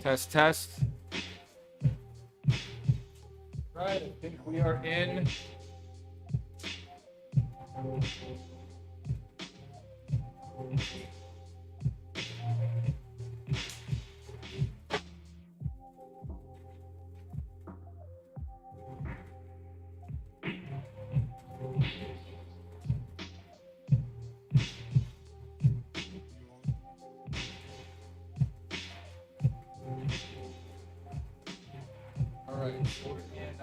Test, test. Right, I think we are in. All right, so we're in.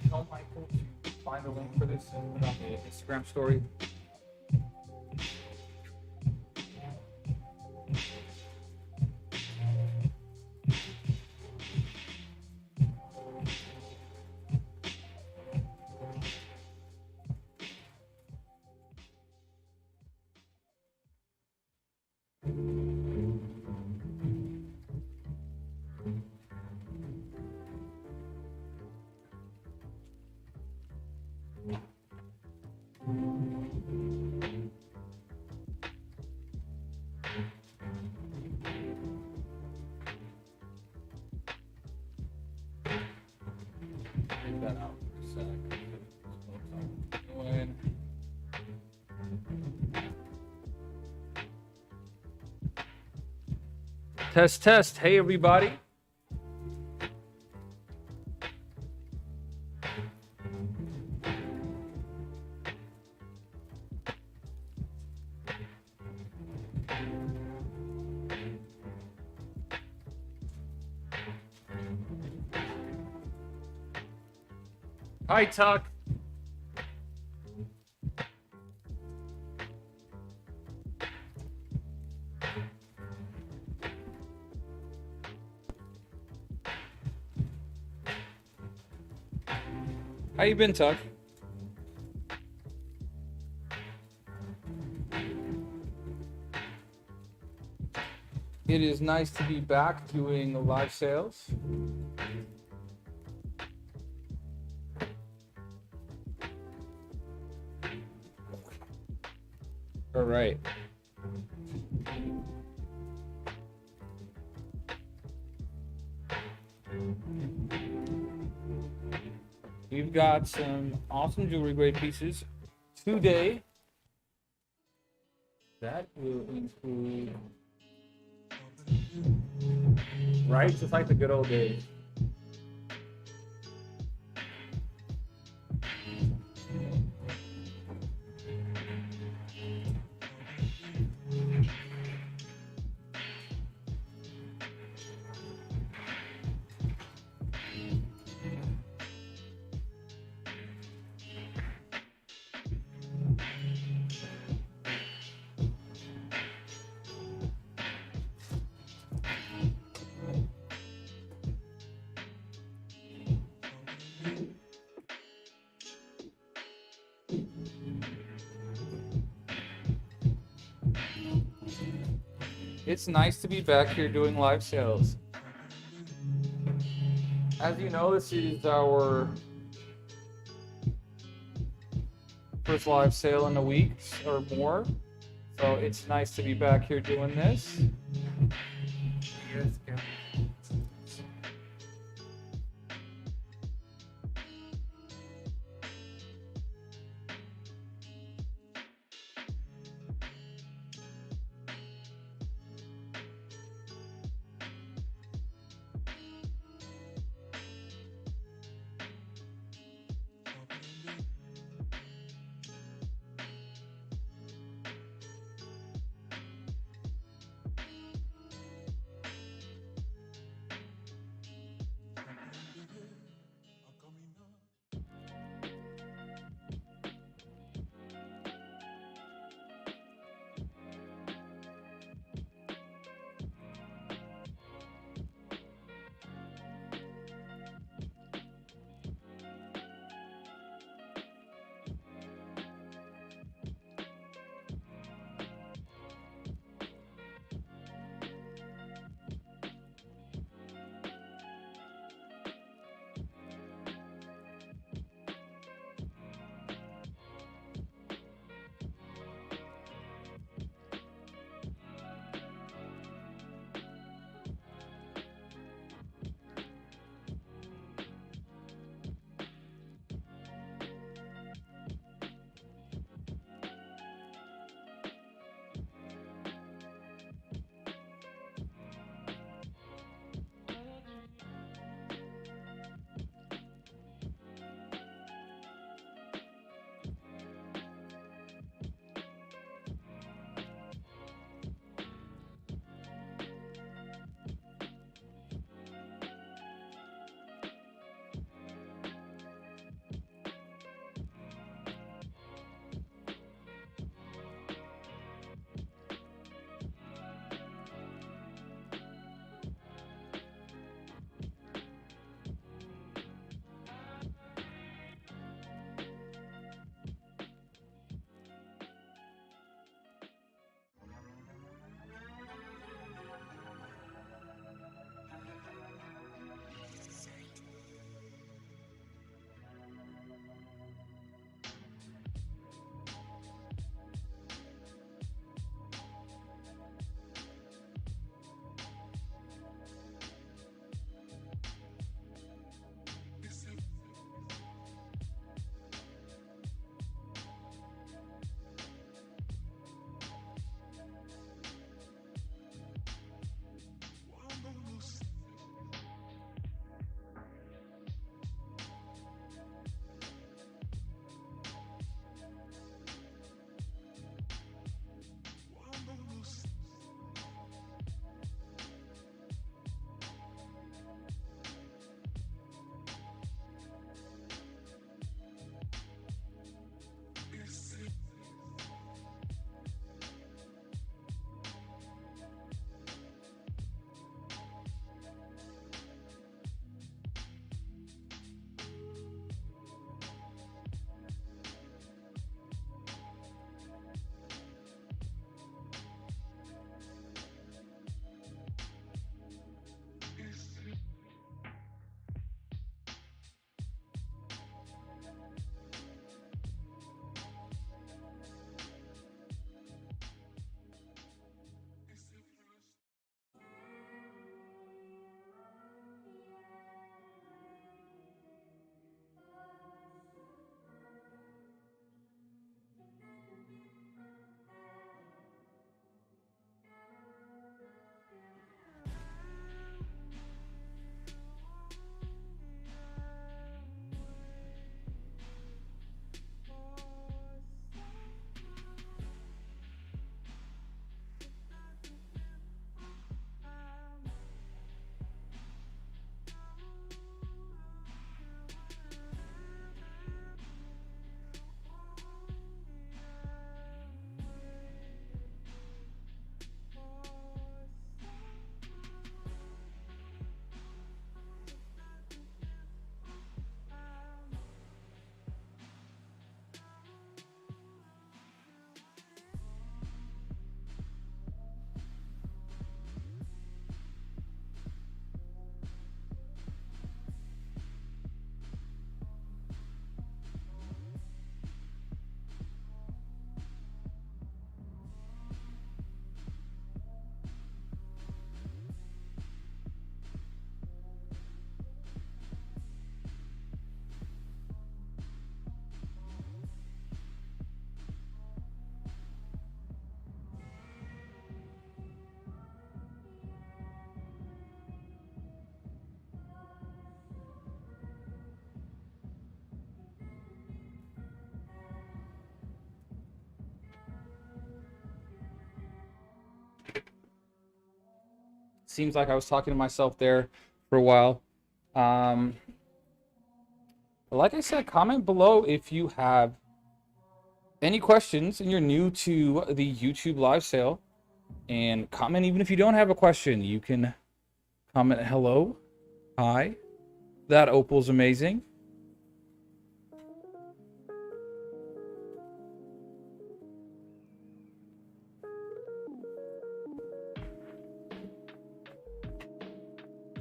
Tell Michael to find a link for this and put on the Instagram story. Take that out for a sec. Test, test. Hey, everybody. Hi, Tuck. How you been, Tuck? It is nice to be back doing live sales. All right. We've got some awesome jewelry grade pieces today. That will include, right? Just like the good old days. It's nice to be back here doing live sales. As you know, this is our first live sale in a week or more. So it's nice to be back here doing this. Seems like I was talking to myself there for a while. But like I said, comment below if you have any questions and you're new to the YouTube live sale. And comment even if you don't have a question. You can comment hello, hi, that opal's amazing.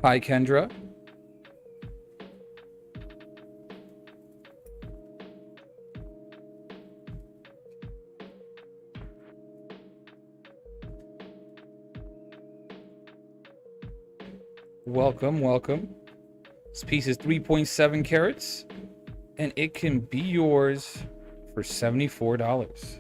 Hi, Kendra. Welcome, welcome. This piece is 3.7 carats, and it can be yours for $74.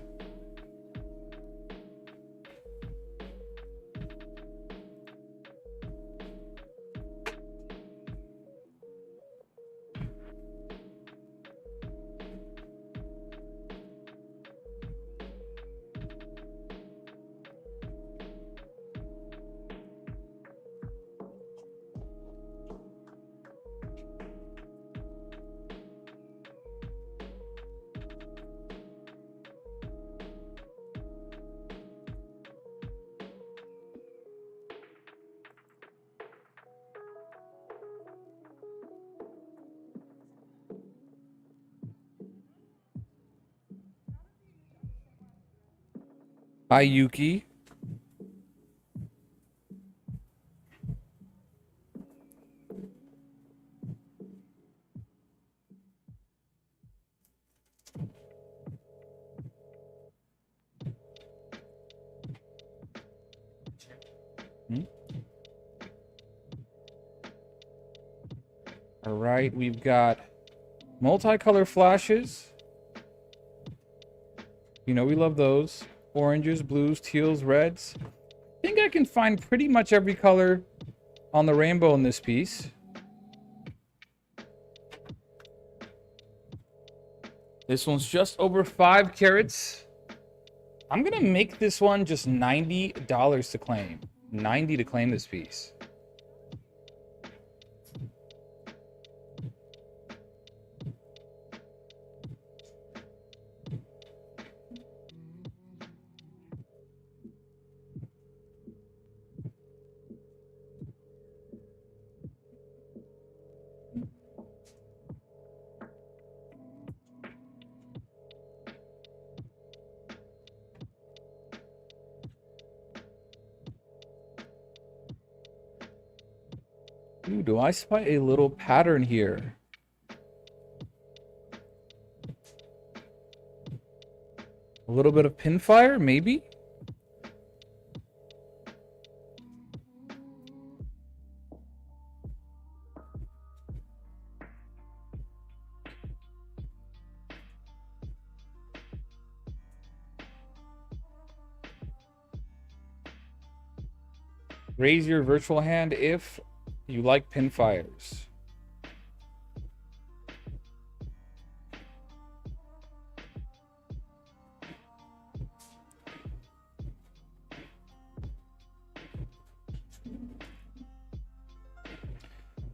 Hi, Yuki. All right, we've got multicolor flashes. You know we love those. Oranges, blues, teals, reds. I think I can find pretty much every color on the rainbow in this piece. This one's just over 5 carats. I'm gonna make this one just $90 to claim. 90 to claim this piece. Ooh, do I spot a little pattern here? A little bit of pinfire, maybe? Raise your virtual hand if you like pinfires.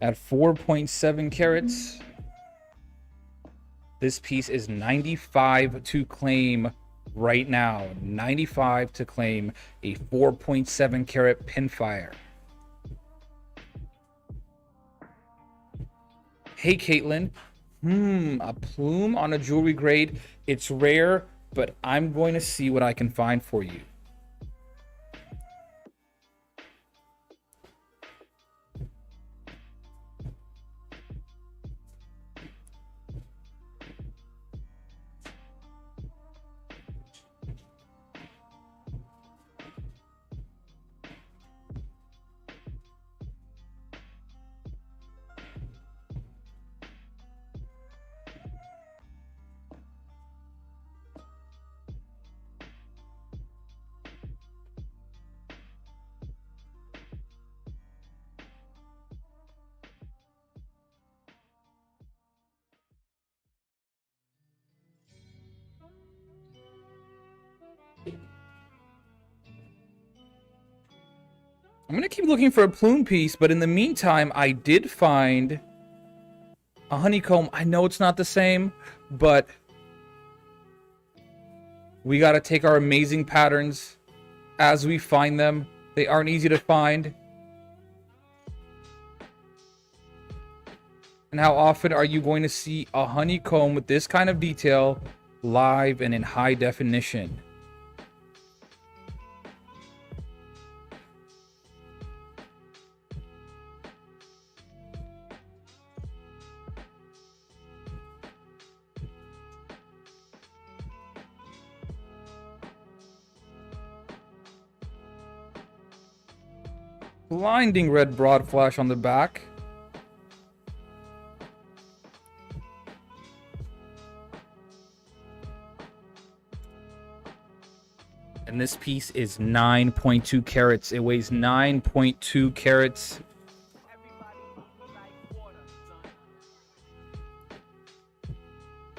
At 4.7 carats, this piece is 95 to claim right now. 95 to claim a 4.7 carat pinfire. Hey, Caitlin. A plume on a jewelry grade. It's rare, but I'm going to see what I can find for you. I'm going to keep looking for a plume piece, but in the meantime, I did find a honeycomb. I know it's not the same, but we got to take our amazing patterns as we find them. They aren't easy to find. And how often are you going to see a honeycomb with this kind of detail live and in high definition? Blinding red broad flash on the back. And this piece is 9.2 carats. It weighs 9.2 carats.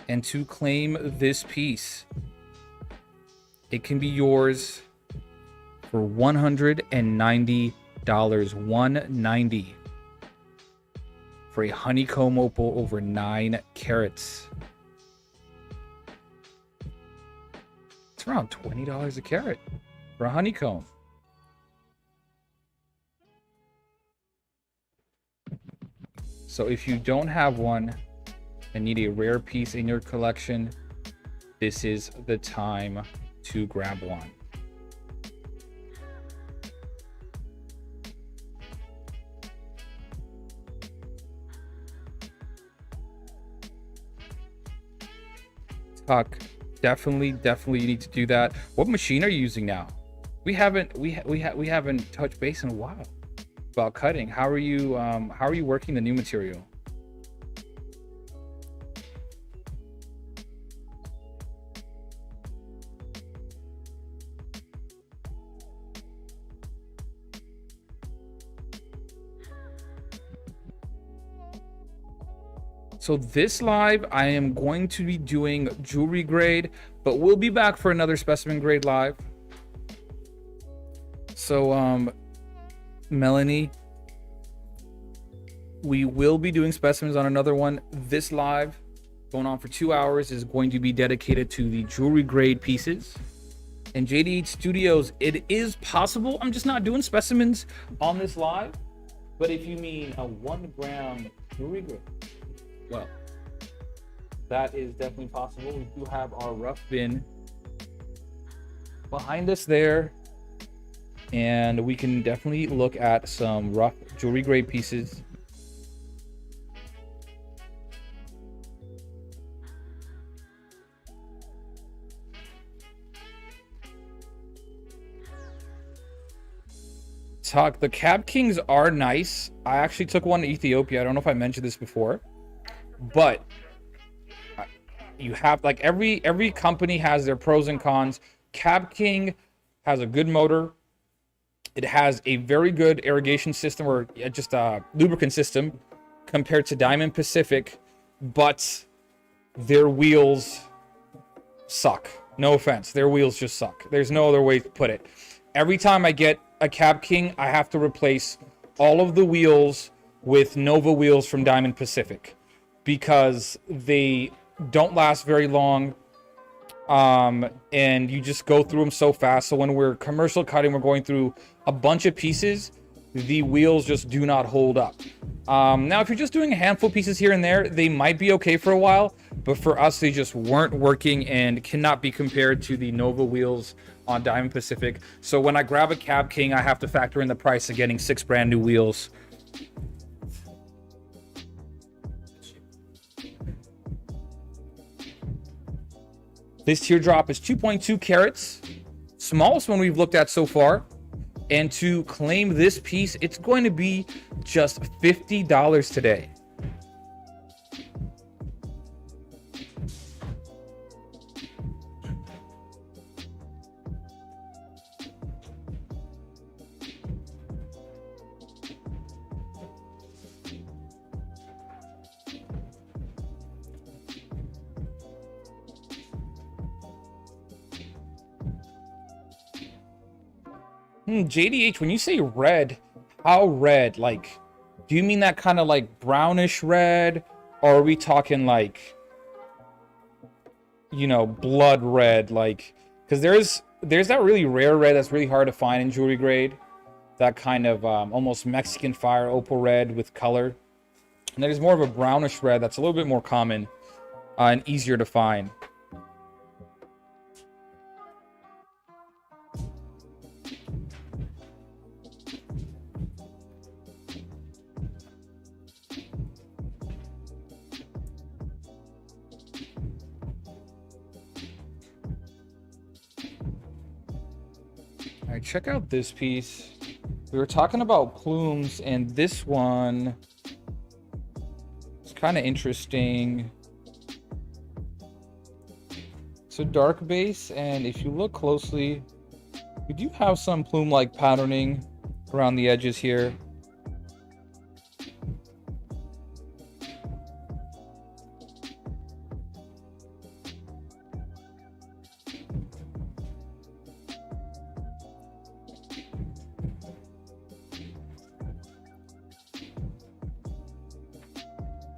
And to claim this piece, it can be yours for $190. $190 for a honeycomb opal over 9 carats. It's around $20 a carat for a honeycomb. So if you don't have one and need a rare piece in your collection, this is the time to grab one. Definitely you need to do that. What machine are you using now? We haven't touched base in a while about cutting. How are you working the new material? So this live, I am going to be doing jewelry grade, but we'll be back for another specimen grade live. So, Melanie, we will be doing specimens on another one. This live, going on for 2 hours, is going to be dedicated to the jewelry grade pieces. And JD Studios, it is possible. I'm just not doing specimens on this live. But if you mean a 1 gram jewelry grade, well, that is definitely possible. We do have our rough bin behind us there, and we can definitely look at some rough jewelry grade pieces. The Cab Kings are nice. I actually took one to Ethiopia. I don't know if I mentioned this before. But you have, like, every company has their pros and cons. Cab King has a good motor. It has a very good irrigation system, or just a lubricant system, compared to Diamond Pacific, but their wheels suck. No offense, their wheels just suck. There's no other way to put it. Every time I get a Cab King, I have to replace all of the wheels with Nova wheels from Diamond Pacific, because they don't last very long, and you just go through them so fast. So when we're commercial cutting, we're going through a bunch of pieces, the wheels just do not hold up. Now, if you're just doing a handful of pieces here and there, they might be okay for a while, but for us, they just weren't working and cannot be compared to the Nova wheels on Diamond Pacific. So when I grab a Cab King, I have to factor in the price of getting 6 brand new wheels. This teardrop is 2.2 carats, smallest one we've looked at so far. And to claim this piece, it's going to be just $50 today. JDH, when you say red, how red? Like, do you mean that kind of like brownish red? Or are we talking like, you know, blood red? Like, because there's that really rare red that's really hard to find in jewelry grade. That kind of almost Mexican fire opal red with color. And there's more of a brownish red that's a little bit more common and easier to find. All right, check out this piece. We were talking about plumes, and this one is kind of interesting. It's a dark base, and if you look closely, we do have some plume-like patterning around the edges here.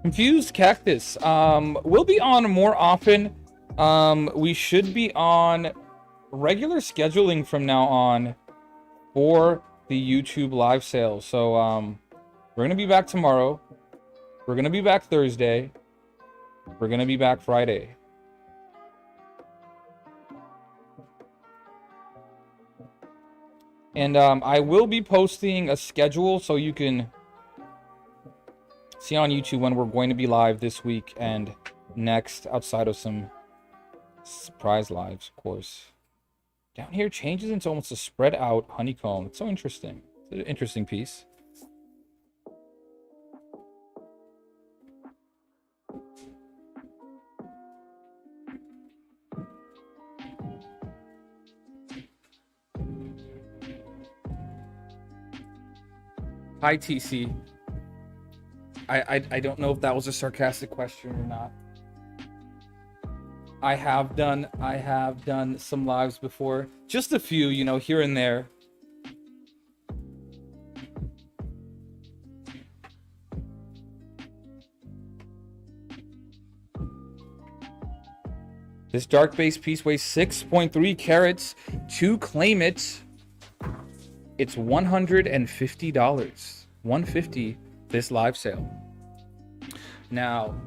Confused Cactus. We'll be on more often. We should be on regular scheduling from now on for the YouTube live sale. So we're gonna be back tomorrow. We're gonna be back Thursday. We're gonna be back Friday. And I will be posting a schedule so you can see on YouTube when we're going to be live this week and next, outside of some surprise lives, of course. Down here changes into almost a spread out honeycomb. It's so interesting. It's an interesting piece. Hi, TC. I don't know if that was a sarcastic question or not. I have done some lives before, just a few, you know, here and there. This dark base piece weighs 6.3 carats. To claim it, it's $150. $150 this live sale. Now,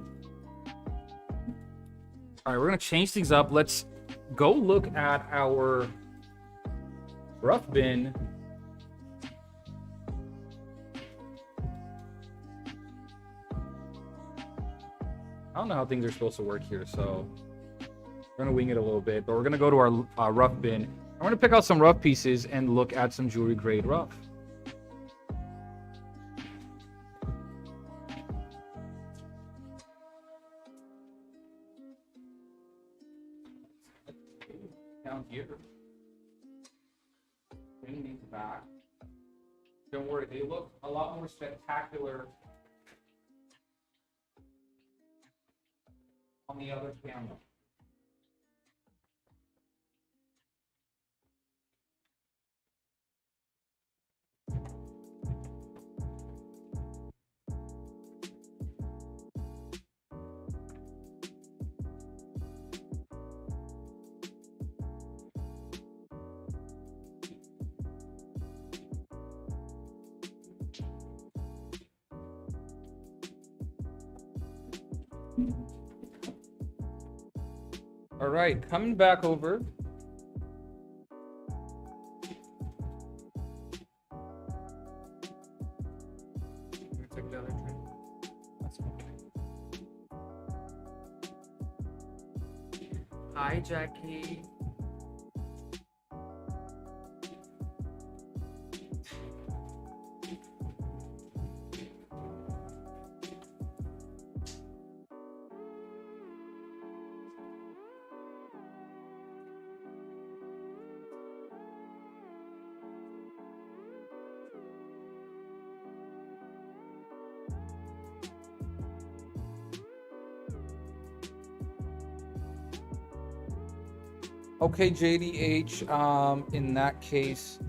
all right, we're gonna change things up. Let's go look at our rough bin. I don't know how things are supposed to work here, so we're gonna wing it a little bit, but we're gonna go to our rough bin. I'm gonna pick out some rough pieces and look at some jewelry grade rough. Down here, bring these back. Don't worry, they look a lot more spectacular on the other camera. All right, coming back over. Take the other tray. That's okay. Hi, Jackie. Okay, JDH, in that case,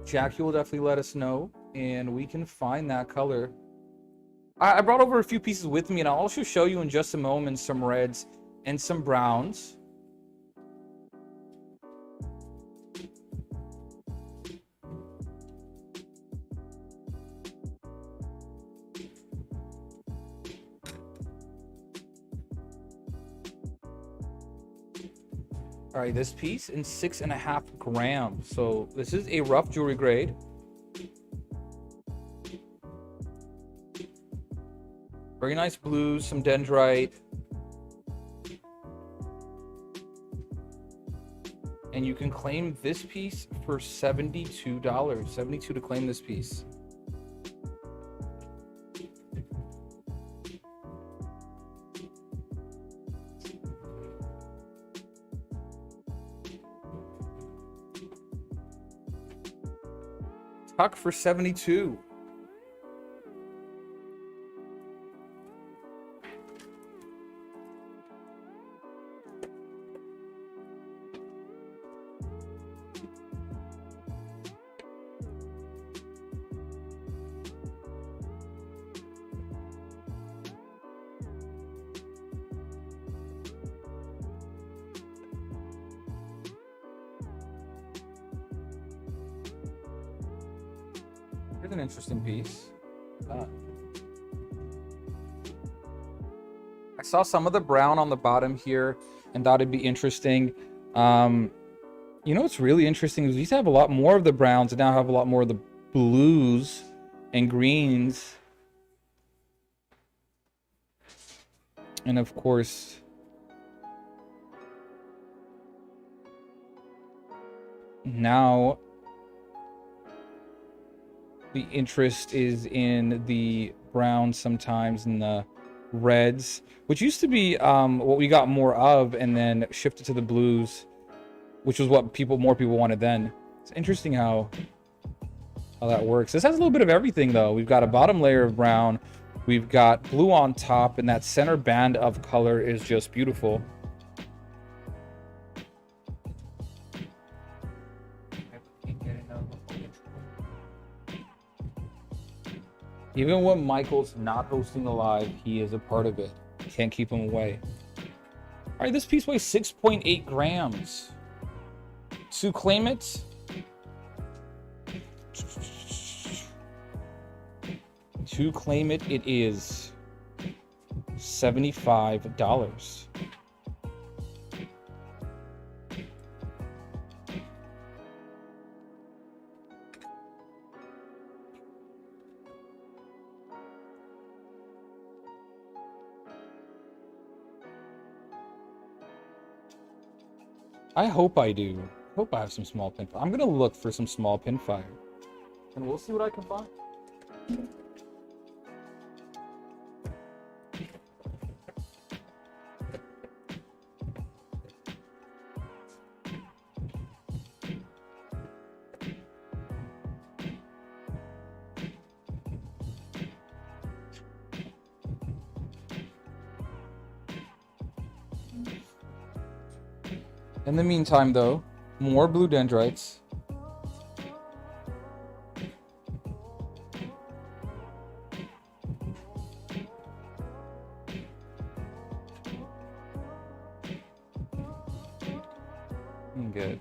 Jackie will definitely let us know, and we can find that color. I brought over a few pieces with me, and I'll also show you in just a moment some reds and some browns. All right, this piece in 6.5 grams. So this is a rough jewelry grade. Very nice blues, some dendrite. And you can claim this piece for $72. $72 to claim this piece. Tuck for $72. Here's an interesting piece. I saw some of the brown on the bottom here and thought it'd be interesting. You know what's really interesting is we used to have a lot more of the browns and now have a lot more of the blues and greens. And of course, now the interest is in the browns sometimes and the reds, which used to be what we got more of, and then shifted to the blues, which was what more people wanted then. It's interesting how that works. This has a little bit of everything though. We've got a bottom layer of brown, we've got blue on top, and that center band of color is just beautiful. Even when Michael's not hosting the live, he is a part of it. Can't keep him away. All right, this piece weighs 6.8 grams. To claim it, it is $75. I hope I do. I hope I have some small pin fire. I'm gonna look for some small pin fire, and we'll see what I can find. In the meantime, though, more blue dendrites. We can get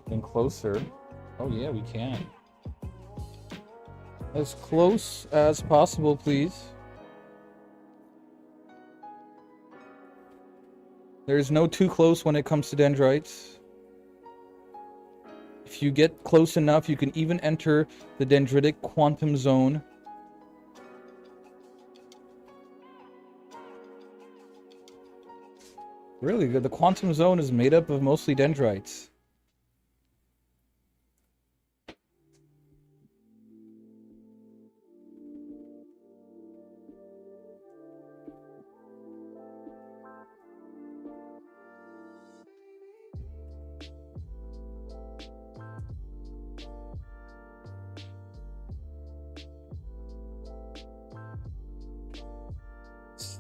even closer. Oh yeah, we can. As close as possible, please. There's no too close when it comes to dendrites. If you get close enough, you can even enter the dendritic quantum zone. Really good. The quantum zone is made up of mostly dendrites.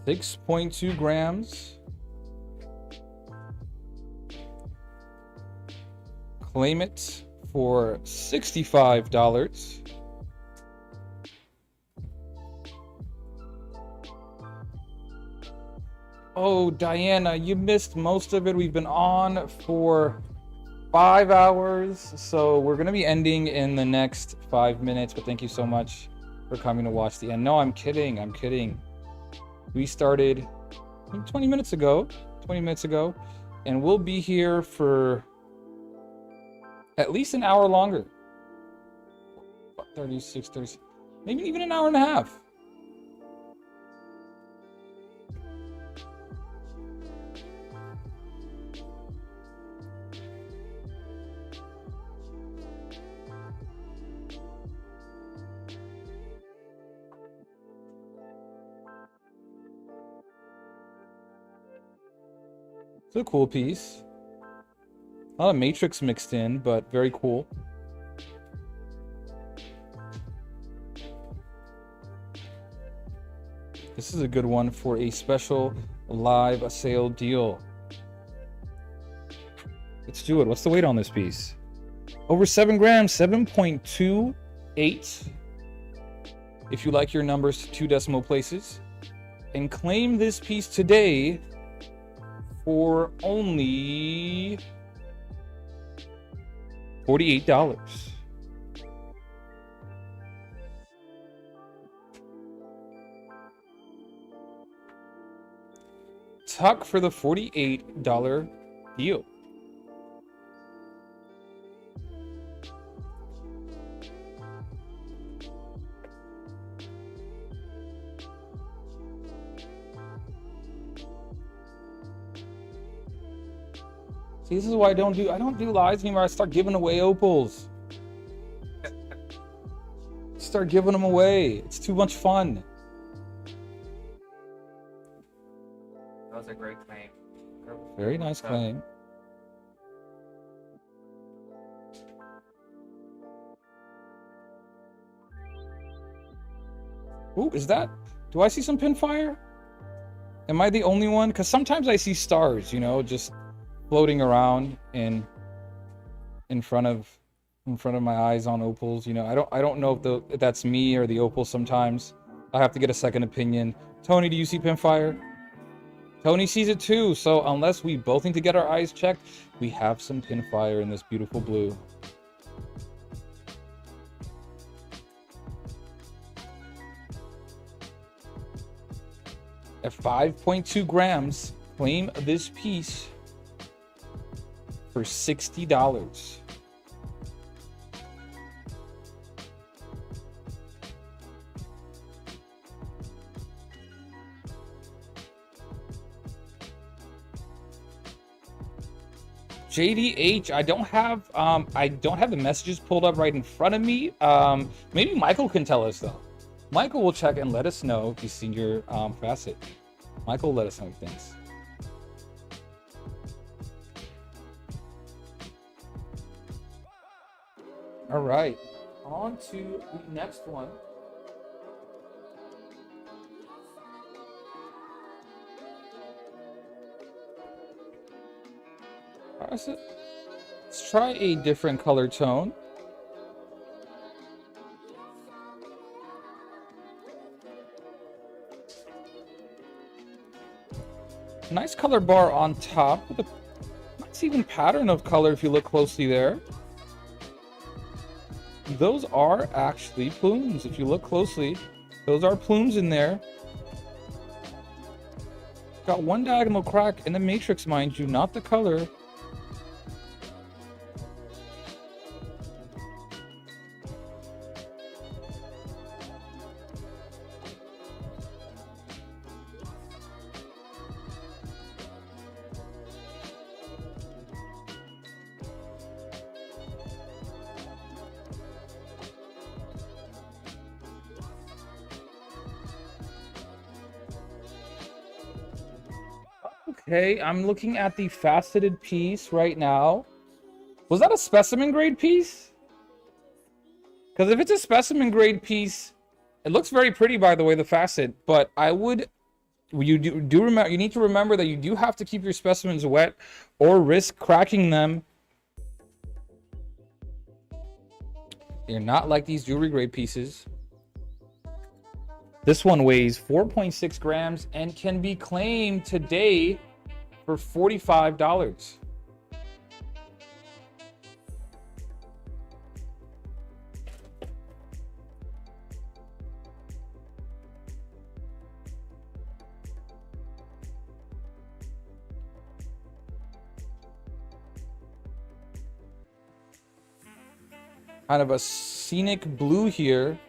$6.2 grams. Claim it for $65. Oh, Diana, you missed most of it. We've been on for 5 hours, so we're going to be ending in the next 5 minutes, but thank you so much for coming to watch the end. No, I'm kidding. I'm kidding. We started 20 minutes ago, and we'll be here for at least an hour longer. 36, 30, maybe even an hour and a half. It's a cool piece. A lot of matrix mixed in, but very cool. This is a good one for a special live sale deal. Let's do it. What's the weight on this piece? Over 7 grams, 7.28. If you like your numbers to 2 decimal places. And claim this piece today for only $48. Tuck for the $48 deal. See, this is why I don't do lives anymore. I start giving away opals. Start giving them away. It's too much fun. That was a great claim. Very nice claim. Ooh, is that? Do I see some pinfire? Am I the only one? Because sometimes I see stars, you know, just floating around in front of my eyes on opals. You know, I don't know if that's me or the opal. Sometimes I have to get a second opinion. Tony, do you see pinfire? Tony sees it too. So unless we both need to get our eyes checked, we have some pinfire in this beautiful blue. At 5.2 grams, claim this piece for $60. JDH, I don't have the messages pulled up right in front of me. Maybe Michael can tell us though. Michael will check and let us know if he's seen your facet. Michael will let us know what he thinks. All right, on to the next one. All right, so let's try a different color tone. Nice color bar on top with a nice even pattern of color if you look closely there. Those are actually plumes. If you look closely, those are plumes in there. Got one diagonal crack in the matrix, mind you, not the color. Okay, I'm looking at the faceted piece right now. Was that a specimen grade piece? Because if it's a specimen grade piece, it looks very pretty, by the way, the facet. But you need to remember that you do have to keep your specimens wet or risk cracking them. They're not like these jewelry grade pieces. This one weighs 4.6 grams and can be claimed today for $45. Kind of a scenic blue here.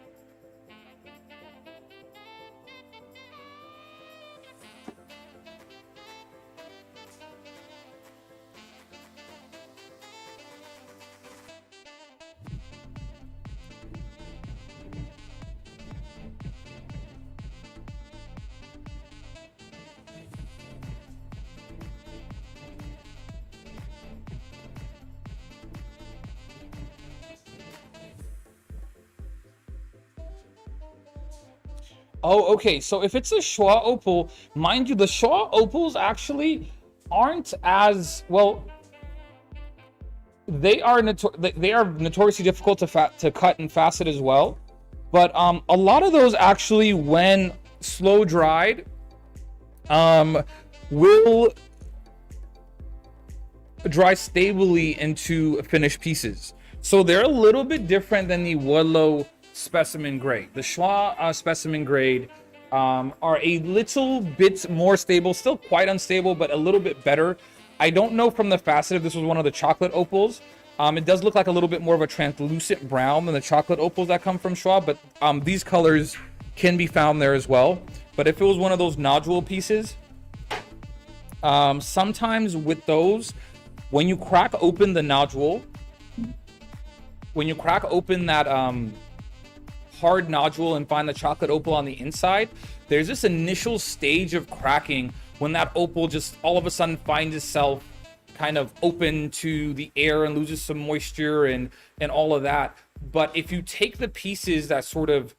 Oh, okay. So if it's a Schwa opal, mind you, the Schwa opals actually aren't as well. They are notoriously difficult to cut and facet as well. But a lot of those actually, when slow dried, will dry stably into finished pieces. So they're a little bit different than the Woodlow specimen grade. The Schwa specimen grade are a little bit more stable, still quite unstable, but a little bit better. I don't know from the facet if this was one of the chocolate opals. It does look like a little bit more of a translucent brown than the chocolate opals that come from Schwa, but these colors can be found there as well. But if it was one of those nodule pieces, sometimes with those, when you crack open the nodule, when you crack open that hard nodule and find the chocolate opal on the inside, there's this initial stage of cracking when that opal just all of a sudden finds itself kind of open to the air and loses some moisture and all of that. But if you take the pieces that sort of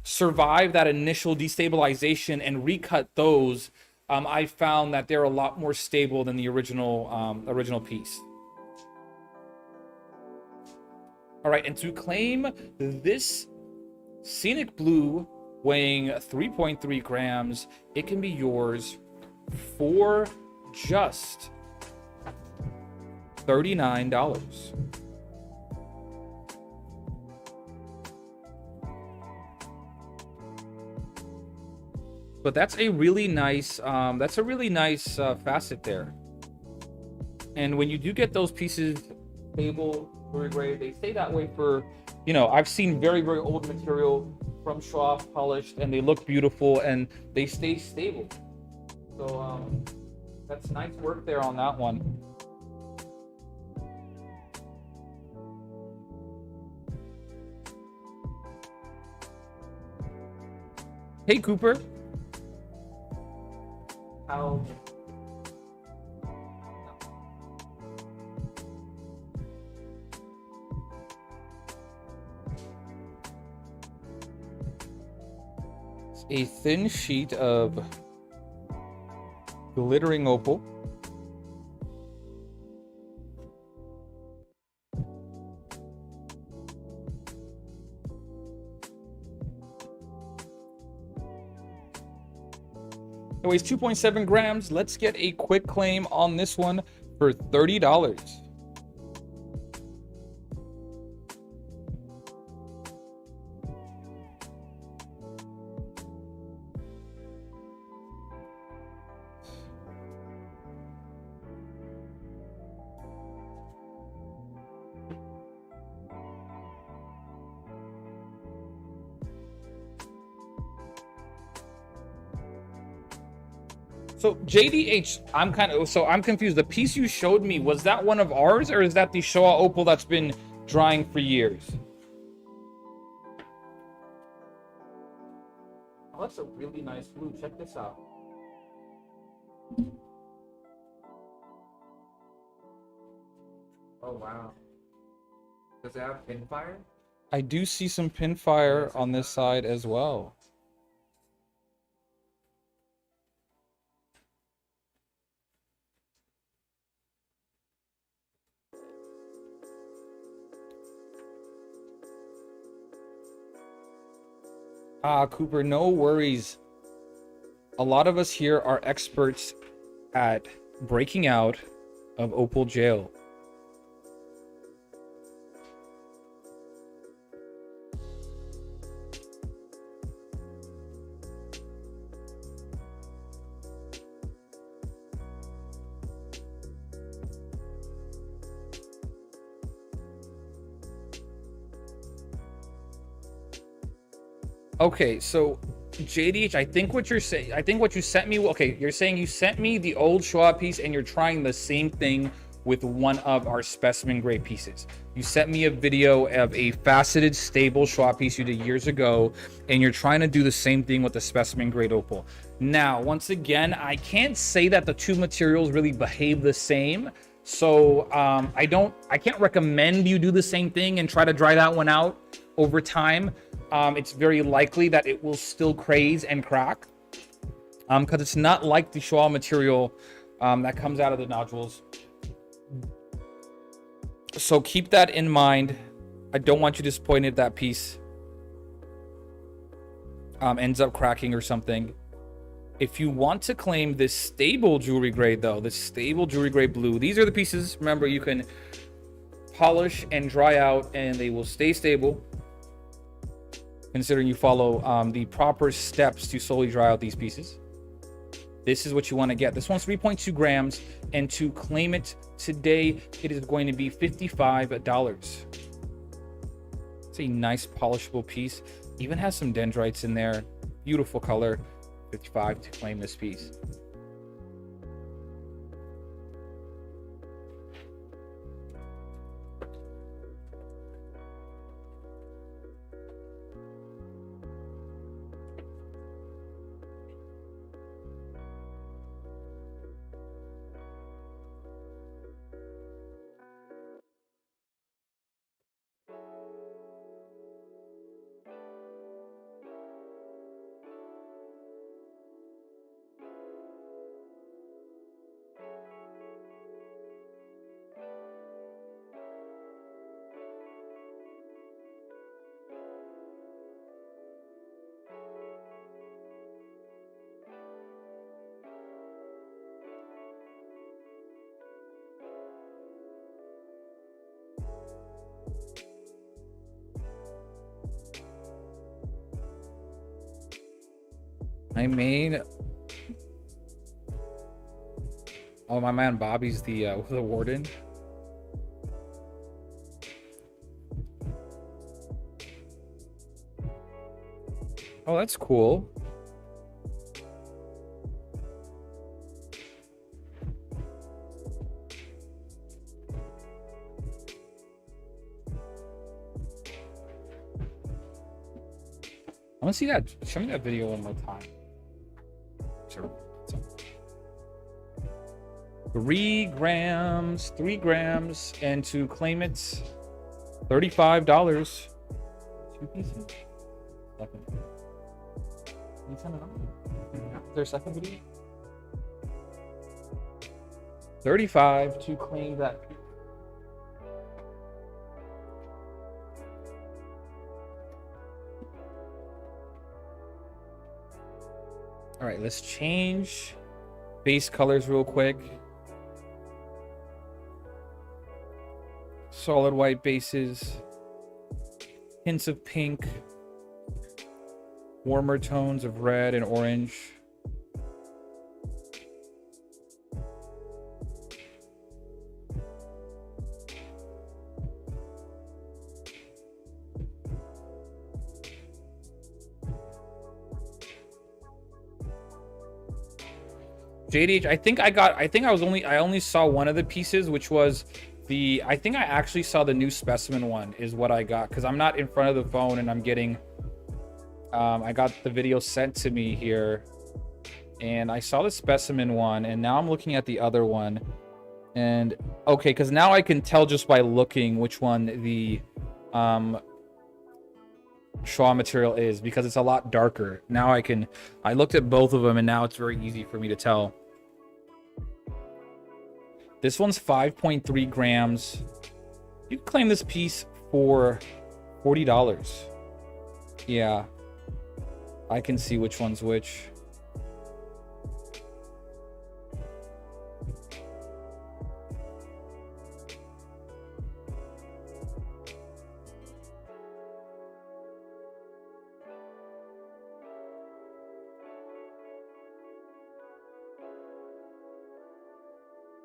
survive that initial destabilization and recut those, I found that they're a lot more stable than the original piece. All right, and to claim this scenic blue weighing 3.3 grams, it can be yours for just $39. But that's a really nice facet there. And when you do get those pieces stable, very great, they stay that way for, you know, I've seen very, very old material from Schwa polished and they look beautiful and they stay stable. So that's nice work there on that one. Hey, Cooper. How? It's a thin sheet of glittering opal. It weighs 2.7 grams. Let's get a quick claim on this one for $30. So JDH, I'm confused. The piece you showed me, was that one of ours or is that the Showa opal that's been drying for years? Oh, that's a really nice blue. Check this out. Oh wow. Does it have pinfire? I do see some pinfire on this side as well. Cooper, no worries. A lot of us here are experts at breaking out of Opal jail. Okay, so JDH, I think what you're saying, I think what you sent me, okay, you're saying you sent me the old Schwa piece and you're trying the same thing with one of our specimen grade pieces. You sent me a video of a faceted stable Schwa piece you did years ago, and you're trying to do the same thing with the specimen grade Opal. Now, once again, I can't say that the two materials really behave the same. So I can't recommend you do the same thing and try to dry that one out over time. It's very likely that it will still craze and crack because it's not like the Schwa material that comes out of the nodules. So keep that in mind. I don't want you disappointed if that piece ends up cracking or something. If you want to claim this stable jewelry grade, though, this stable jewelry grade blue, these are the pieces. Remember, you can polish and dry out and they will stay stable, considering you follow the proper steps to slowly dry out these pieces. This is what you want to get. This one's 3.2 grams, and to claim it today, it is going to be $55. It's a nice polishable piece. Even has some dendrites in there. Beautiful color. 55 to claim this piece. I made. Oh, my man Bobby's the warden. Oh, that's cool. I want to see that. Show me that video one more time. Sure. 3 grams, and to claim it, $35. 2 pieces? Second. Can you send it on? Is there a second video? 35 to claim that. All right, let's change base colors real quick. Solid white bases, hints of pink, warmer tones of red and orange. JDH, I only saw one of the pieces, which was I think I actually saw the new specimen one is what I got, because I'm not in front of the phone and I'm getting, I got the video sent to me here and I saw the specimen one and now I'm looking at the other one and okay, because now I can tell just by looking which one the Schwa material is, because it's a lot darker. Now I looked at both of them and now it's very easy for me to tell. This one's 5.3 grams. You can claim this piece for $40. Yeah. I can see which one's which.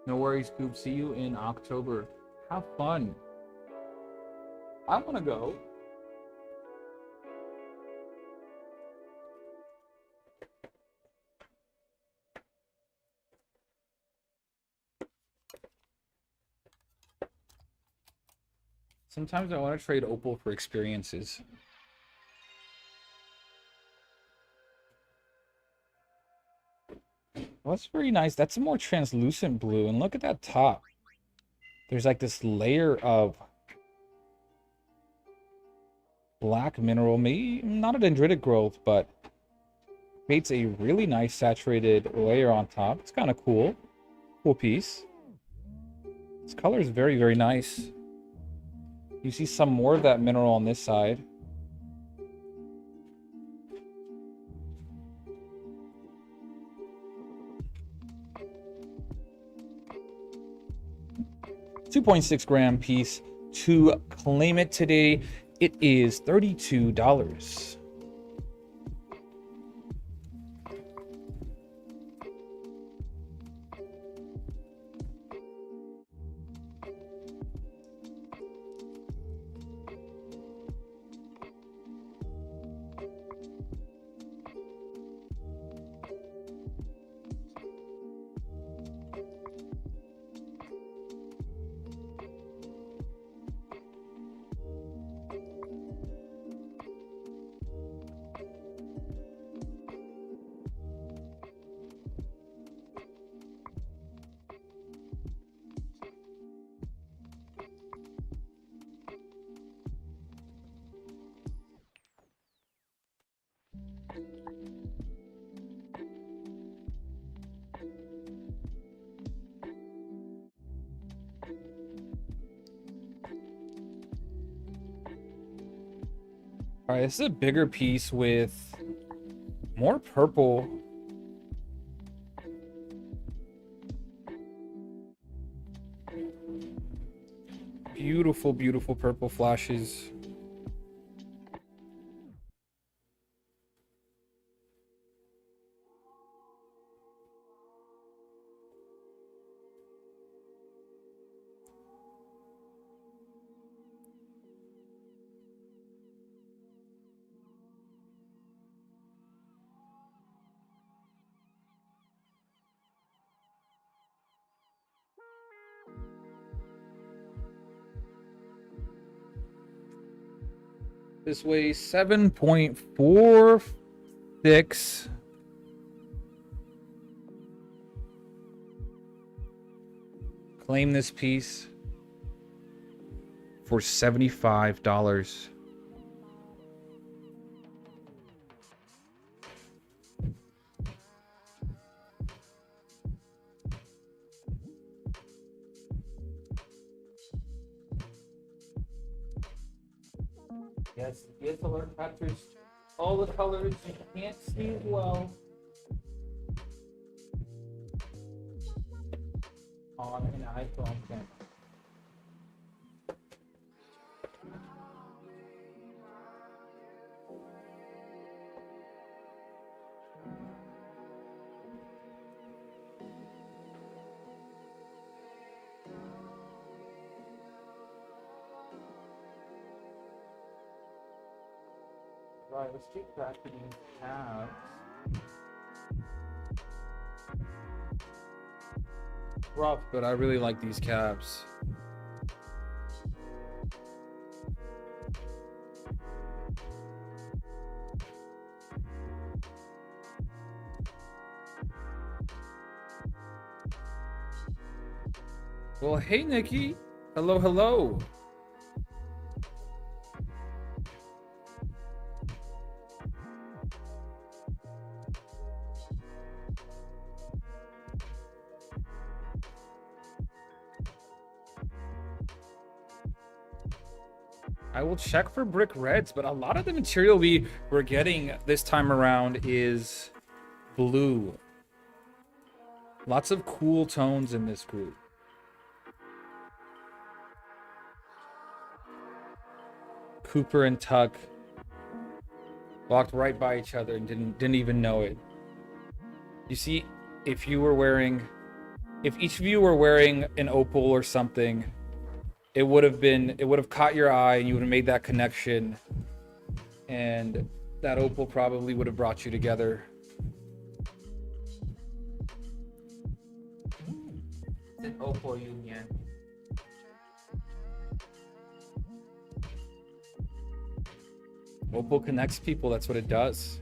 No worries, Coop. See you in October. Have fun. I want to go. Sometimes I want to trade Opal for experiences. Well, that's very nice. That's a more translucent blue. And look at that top. There's like this layer of black mineral. Maybe not a dendritic growth, but creates a really nice saturated layer on top. It's kind of cool. Cool piece. This color is very, very nice. You see some more of that mineral on this side. $2.6 gram piece. To claim it today, it is $32. All right, this is a bigger piece with more purple. Beautiful, beautiful purple flashes. This weighs 7.46. Claim this piece for $75. Yes, DSLR captures all the colors you can't see as well on an iPhone camera. Right, let's keep cracking these tabs. Rough, but I really like these caps. Well, hey, Nikki. Hello, hello. I will check for brick reds, but a lot of the material we're getting this time around is blue. Lots of cool tones in this group. Cooper and Tuck walked right by each other and didn't even know it. You see, if each of you were wearing an Opal or something, it would have caught your eye and you would have made that connection, and that Opal probably would have brought you together. It's an Opal union. Opal connects people, that's what it does.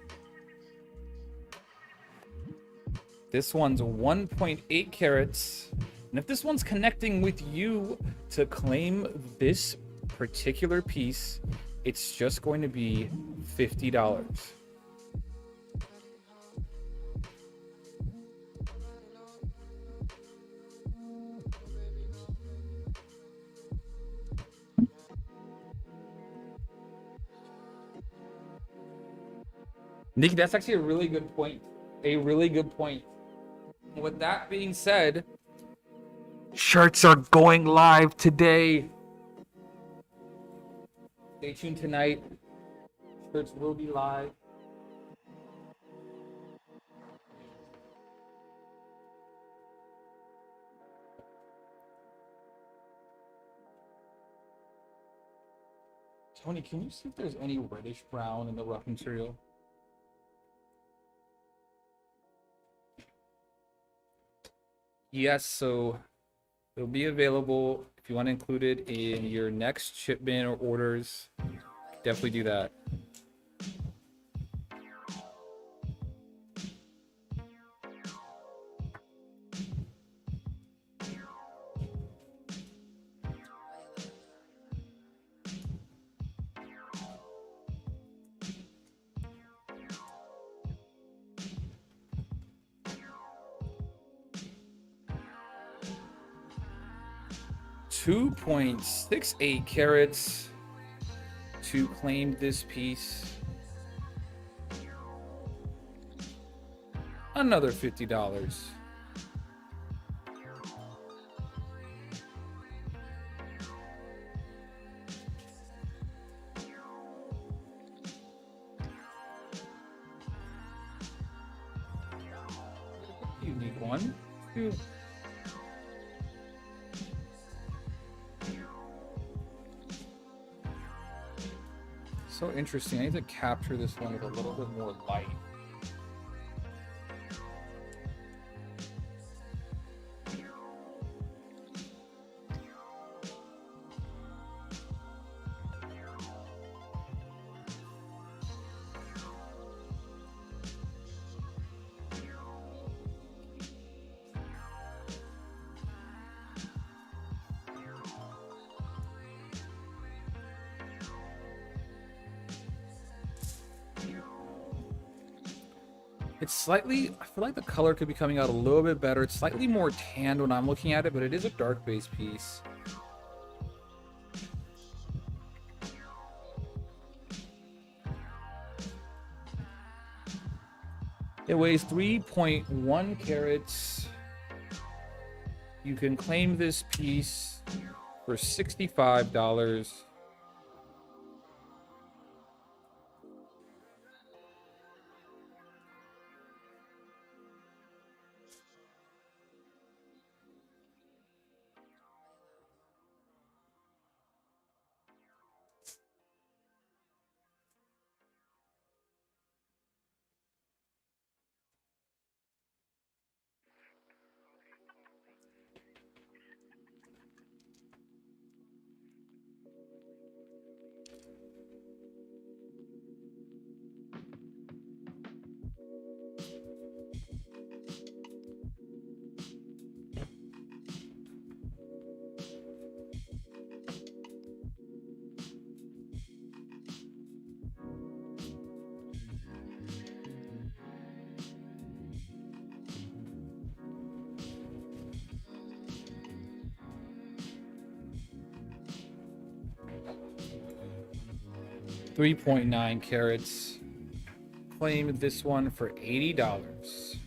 This one's 1.8 carats. And if this one's connecting with you to claim this particular piece, it's just going to be $50. Nikki, that's actually a really good point. A really good point. With that being said, shirts are going live today. Stay tuned tonight. Shirts will be live. Tony, can you see if there's any reddish brown in the rough material? Yes, so it'll be available if you want to include it in your next shipment or orders. Definitely do that. $2.68 carats to claim this piece. Another $50. Unique one. Two. So interesting. I need to capture this one with a little bit more light. It's slightly, I feel like the color could be coming out a little bit better. It's slightly more tanned when I'm looking at it, but it is a dark base piece. It weighs 3.1 carats. You can claim this piece for $65. 3.9 carats. Claim this one for $80.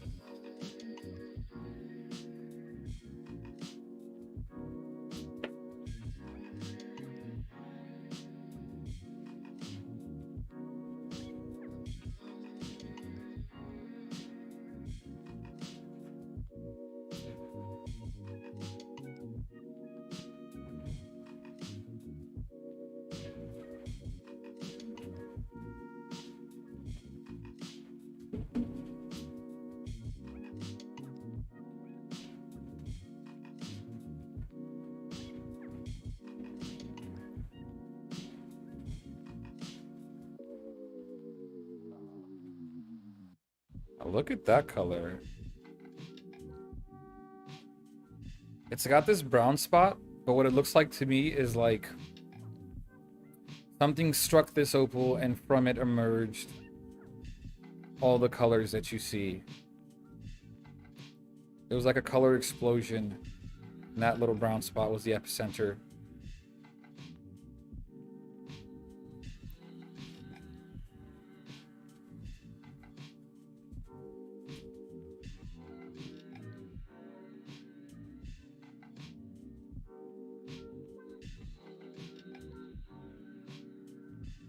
Look at that color. It's got this brown spot, but what it looks like to me is like something struck this opal and from it emerged all the colors that you see. It was like a color explosion, and that little brown spot was the epicenter.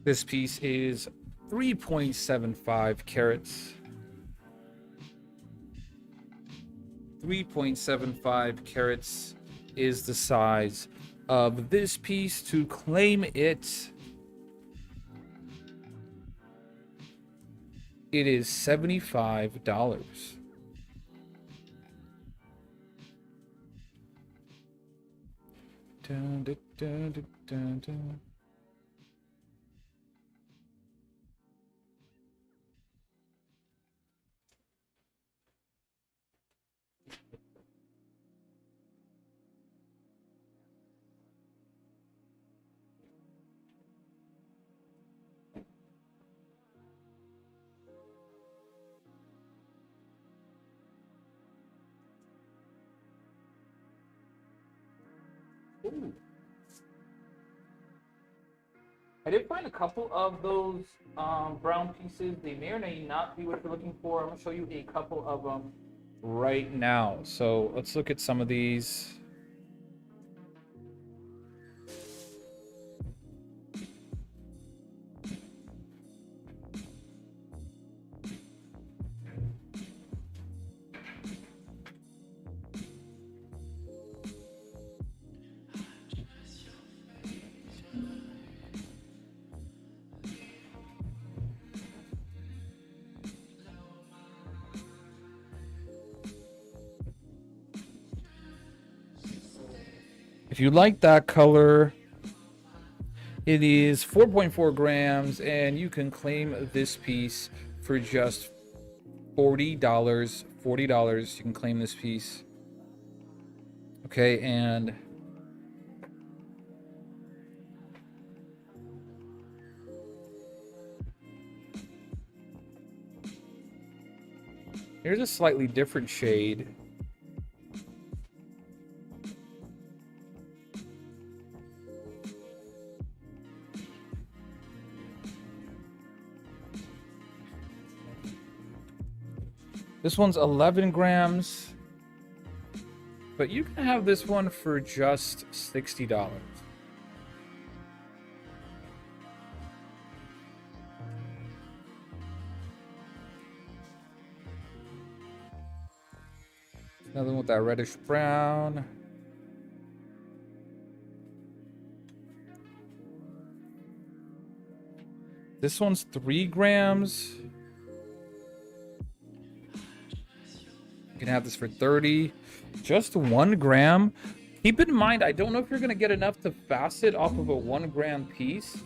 This piece is 3.75 carats. 3.75 carats is the size of this piece. To claim it, it is $75. Dun, dun, dun, dun, dun, dun. Ooh. I did find a couple of those brown pieces. They may or may not be what you're looking for. I'm going to show you a couple of them right now. So let's look at some of these. If you like that color, it is 4.4 grams, and you can claim this piece for just $40. $40, you can claim this piece. Okay, and here's a slightly different shade. This one's 11 grams, but you can have this one for just $60. Another one with that reddish brown. This one's 3 grams. You can have this for 30. Just 1 gram. Keep in mind, I don't know if you're going to get enough to facet off of a 1 gram piece.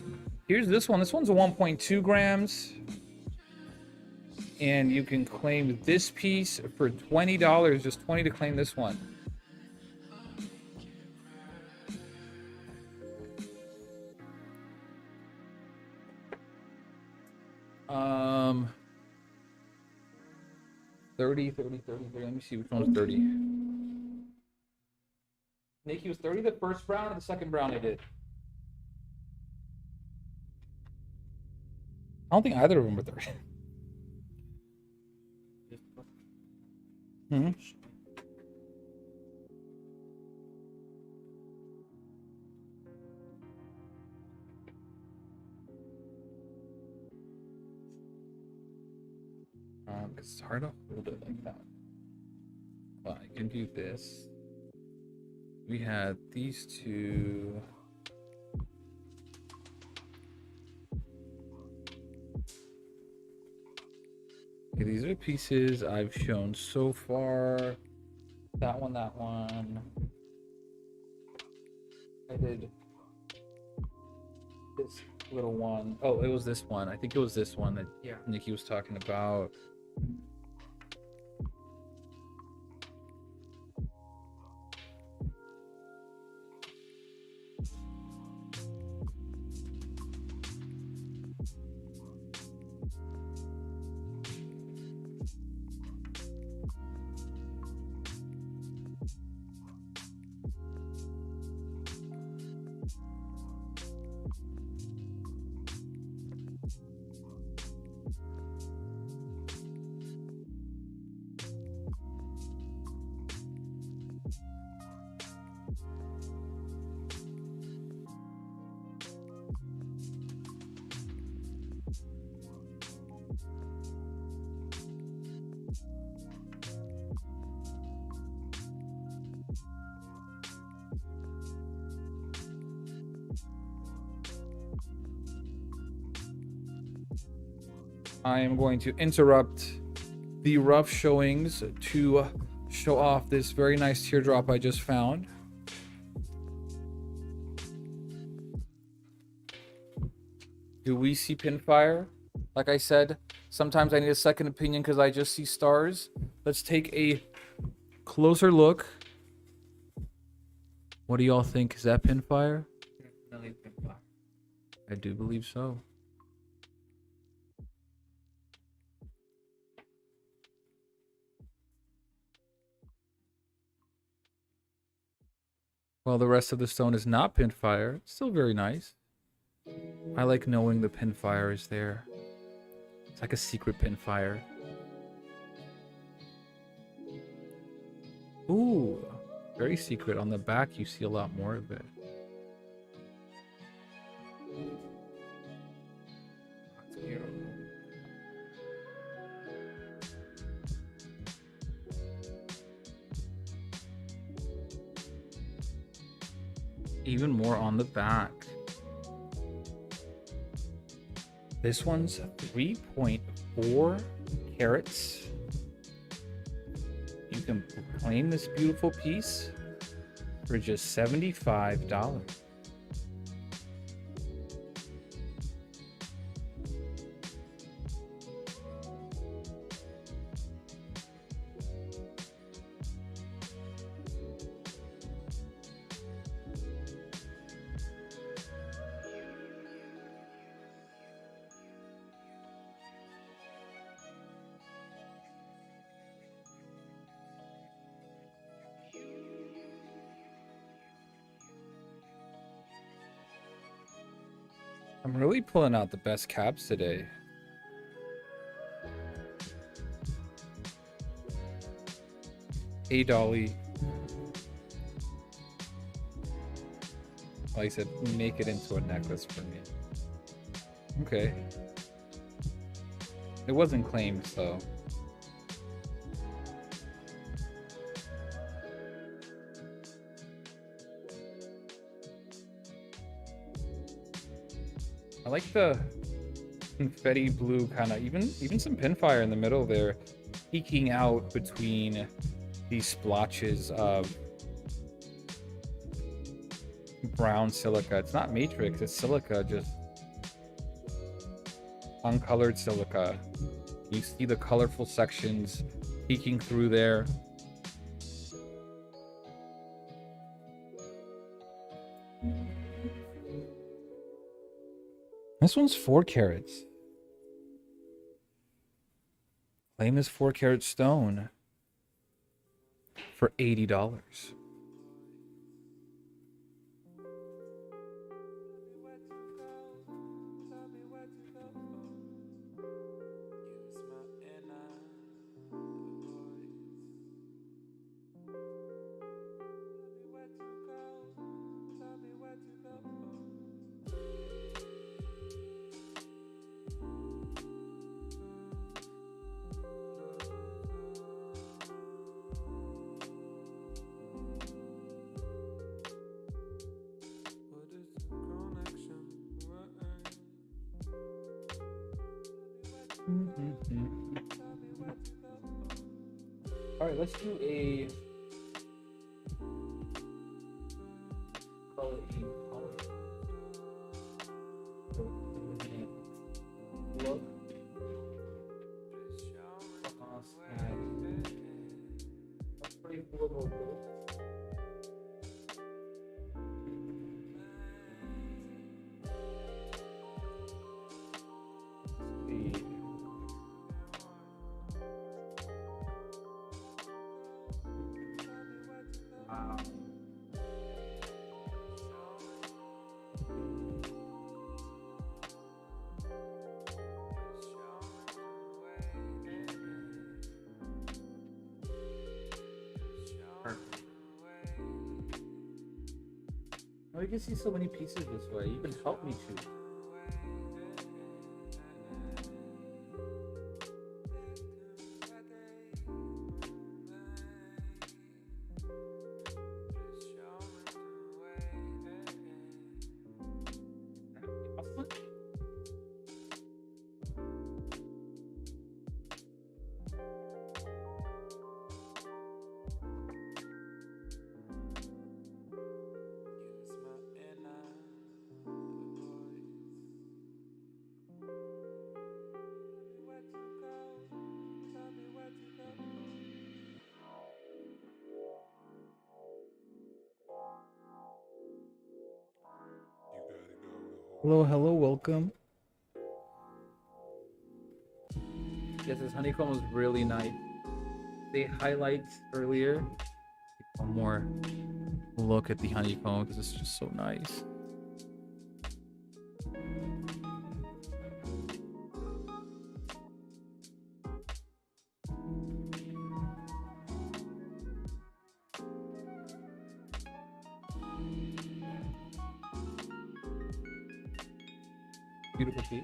Here's this one. This one's a 1.2 grams. And you can claim this piece for $20. Just 20 to claim this one. Um, 30. Let me see which one's 30. Nikki was 30 the first round or the second round I did? I don't think either of them were 30. Hmm. Because it's hard to hold it like that. Well, I can do this. We had these two. Okay, these are pieces I've shown so far. That one, that one. I did this little one. Oh, it was this one. I think it was this one that Yeah. Nikki was talking about. I am going to interrupt the rough showings to show off this very nice teardrop I just found. Do we see pinfire? Like I said, sometimes I need a second opinion because I just see stars. Let's take a closer look. What do y'all think? Is that pinfire? Definitely pinfire. I do believe so. While the rest of the stone is not pinfire, it's still very nice. I like knowing the pinfire is there. It's like a secret pinfire. Ooh, very secret. On the back, you see a lot more of it. That's beautiful. Even more on the back. This one's 3.4 carats. You can claim this beautiful piece for just $75. I'm really pulling out the best caps today. Hey, Dolly. Like I said, make it into a necklace for me. Okay. It wasn't claimed, so. I like the confetti blue kind of, even some pinfire in the middle there, peeking out between these splotches of brown silica. It's not matrix, it's silica, just uncolored silica. You see the colorful sections peeking through there. This one's 4 carats. Claim this 4 carat stone for $80. All right, let's do a call it a look across at a pretty global look. The wow. Perfect. Oh, you can see so many pieces this way. You can help me choose. Awesome. Hello, hello, welcome. Yes, this honeycomb was really nice. They highlight earlier. One more look at the honeycomb because it's just so nice. Beautiful piece.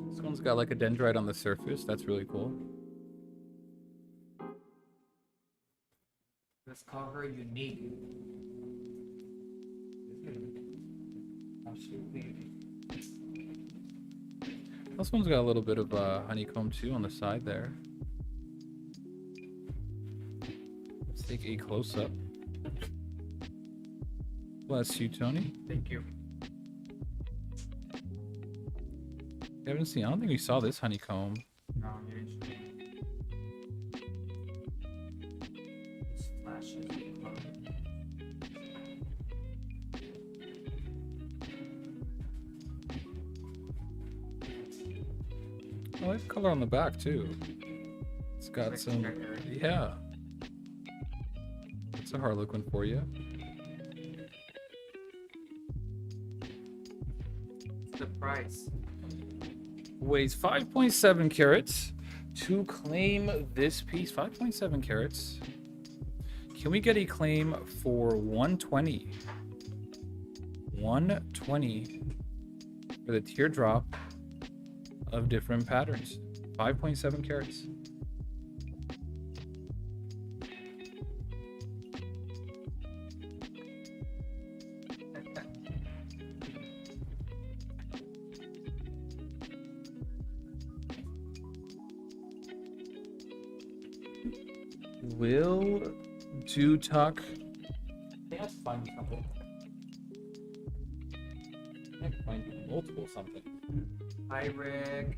This one's got like a dendrite on the surface. That's really cool. Let's call her unique. Absolutely. This one's got a little bit of honeycomb too on the side there. Let's take a close up. Bless you, Tony. Thank you. I haven't seen. I don't think we saw this honeycomb. No, you're interesting. Splashes. I like the color on the back too. It's got Like some. checker. Yeah. It's a hard looking for you. What's the price? Weighs 5.7 carats. To claim this piece, 5.7 carats. Can we get a claim for 120? 120 for the teardrop of different patterns. 5.7 carats. Will do tuck. I think I have to find you something. I have to find you multiple something. Hi, Rick.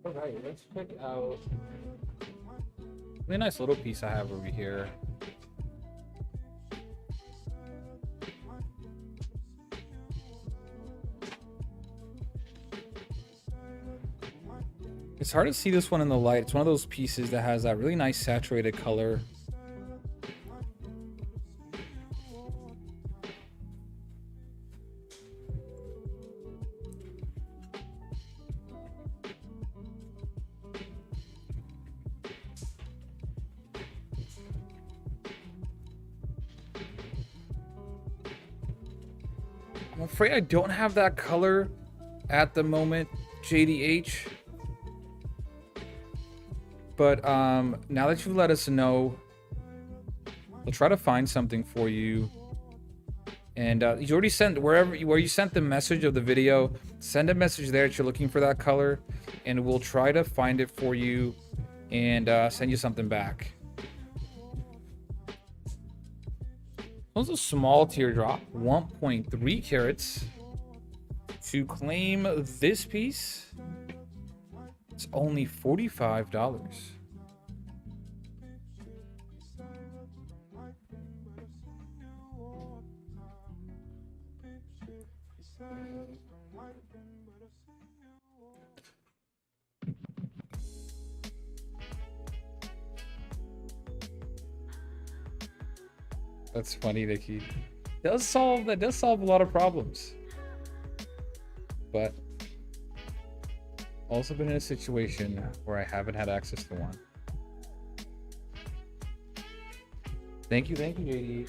All right, let's check out. Really nice little piece I have over here. It's hard to see this one in the light. It's one of those pieces that has that really nice saturated color. I'm afraid I don't have that color at the moment, JDH. But now that you've let us know, we'll try to find something for you. And you already sent where you sent the message of the video. Send a message there that you're looking for that color, and we'll try to find it for you and send you something back. This is a small teardrop, 1.3 carats. To claim this piece, it's only $45. That's funny, Nikki. That does solve a lot of problems. But also been in a situation where I haven't had access to one. Thank you, JD.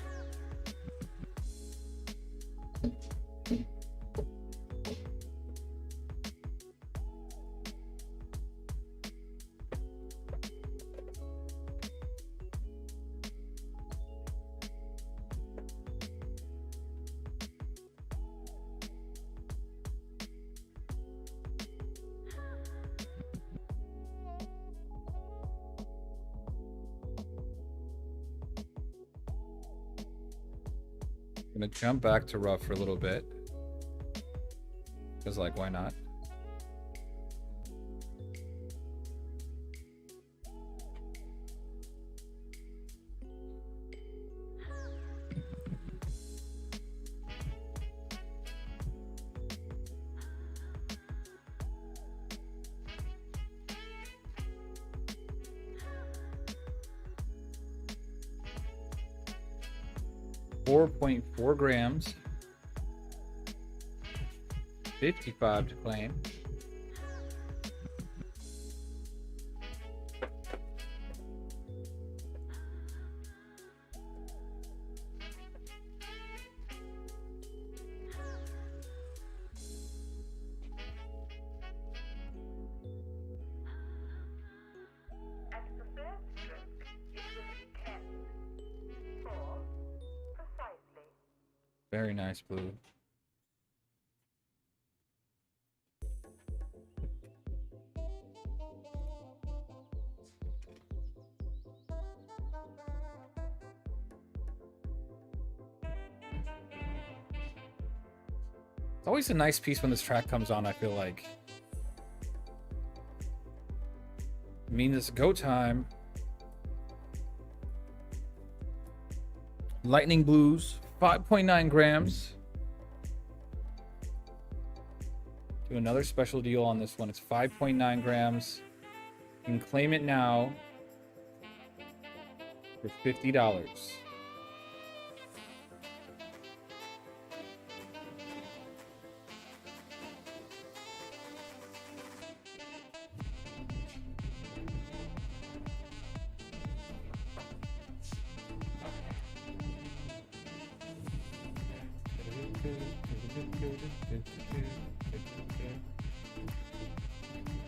I'm gonna jump back to rough for a little bit. Because, like, why not? .4 grams, 55 to claim. Very nice blue. It's always a nice piece when this track comes on, I feel like. It means it's go time. Lightning Blues, 5.9 grams. Do another special deal on this one. It's 5.9 grams. You can claim it now for $50.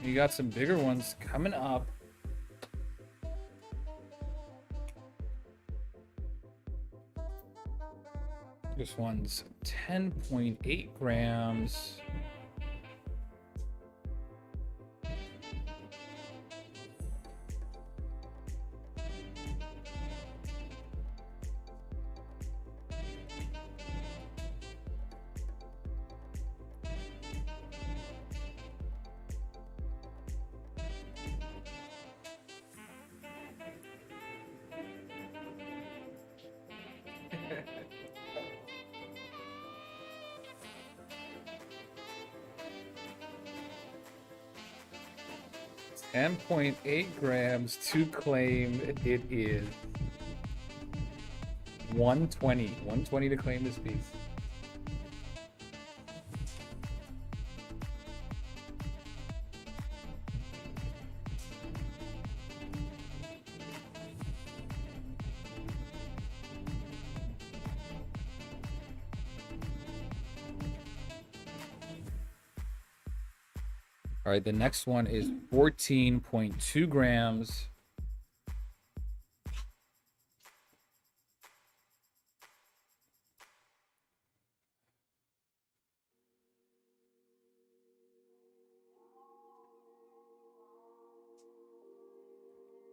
You got some bigger ones coming up. This one's 10.8 grams. 10.8 grams to claim. It is 120. 120 to claim this piece. All right, the next one is 14.2 grams.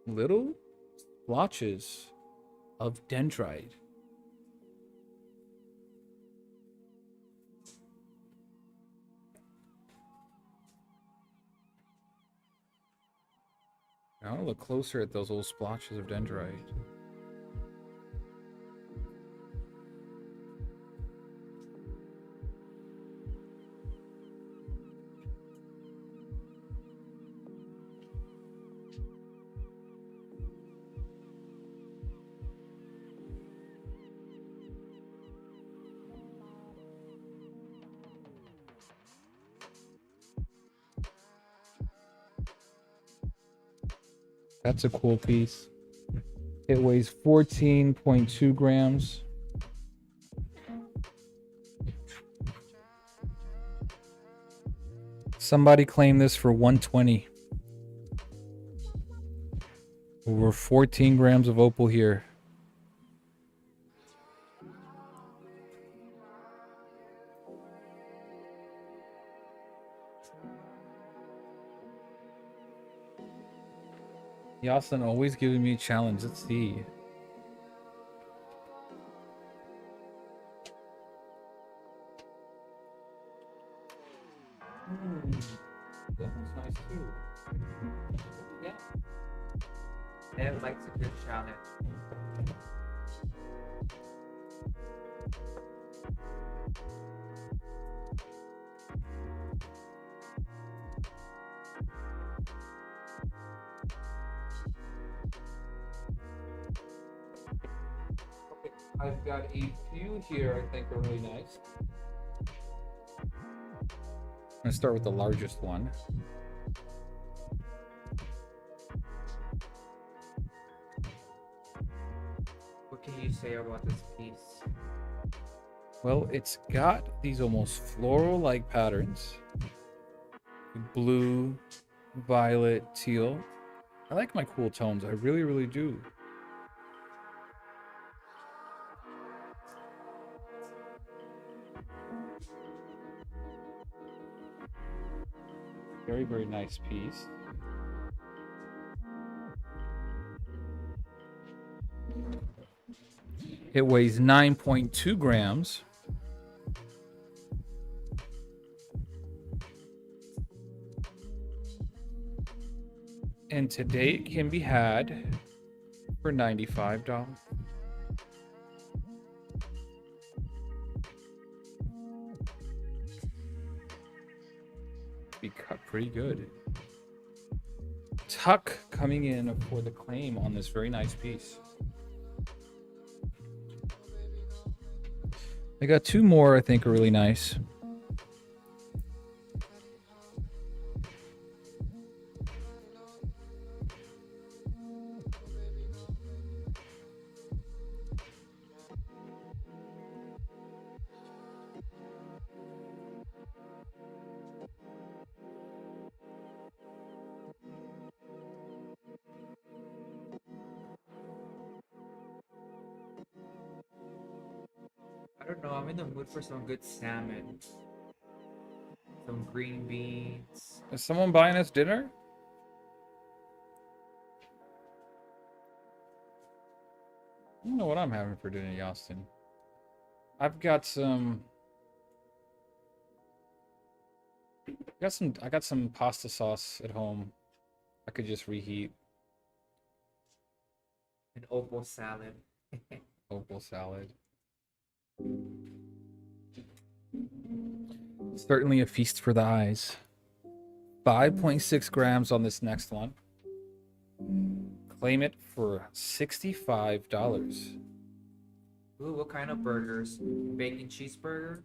Little splotches of dendrite. I want to look closer at those little splotches of dendrite. That's a cool piece. It weighs 14.2 grams. Somebody claim this for 120. Over 14 grams of opal here. Yasin always giving me a challenge. Let's see. That one's nice too. Yeah. Nev likes a good challenge. Okay, I've got a few here I think are really nice. I'm gonna start with the largest one. What can you say about this piece? Well, it's got these almost floral-like patterns. Blue, violet, teal. I like my cool tones. I really, really do. Very, very nice piece. It weighs 9.2 grams. And today it can be had for $95. Be cut pretty good. Tuck coming in for the claim on this very nice piece. I got two more I think are really nice. I don't know, I'm in the mood for some good salmon. Some green beans. Is someone buying us dinner? I don't know what I'm having for dinner, Yastin. I've got some. I got some pasta sauce at home. I could just reheat. An opal salad. Opal salad. Certainly a feast for the eyes. 5.6 grams on this next one. Claim it for $65. Ooh, what kind of burgers? Bacon cheeseburger?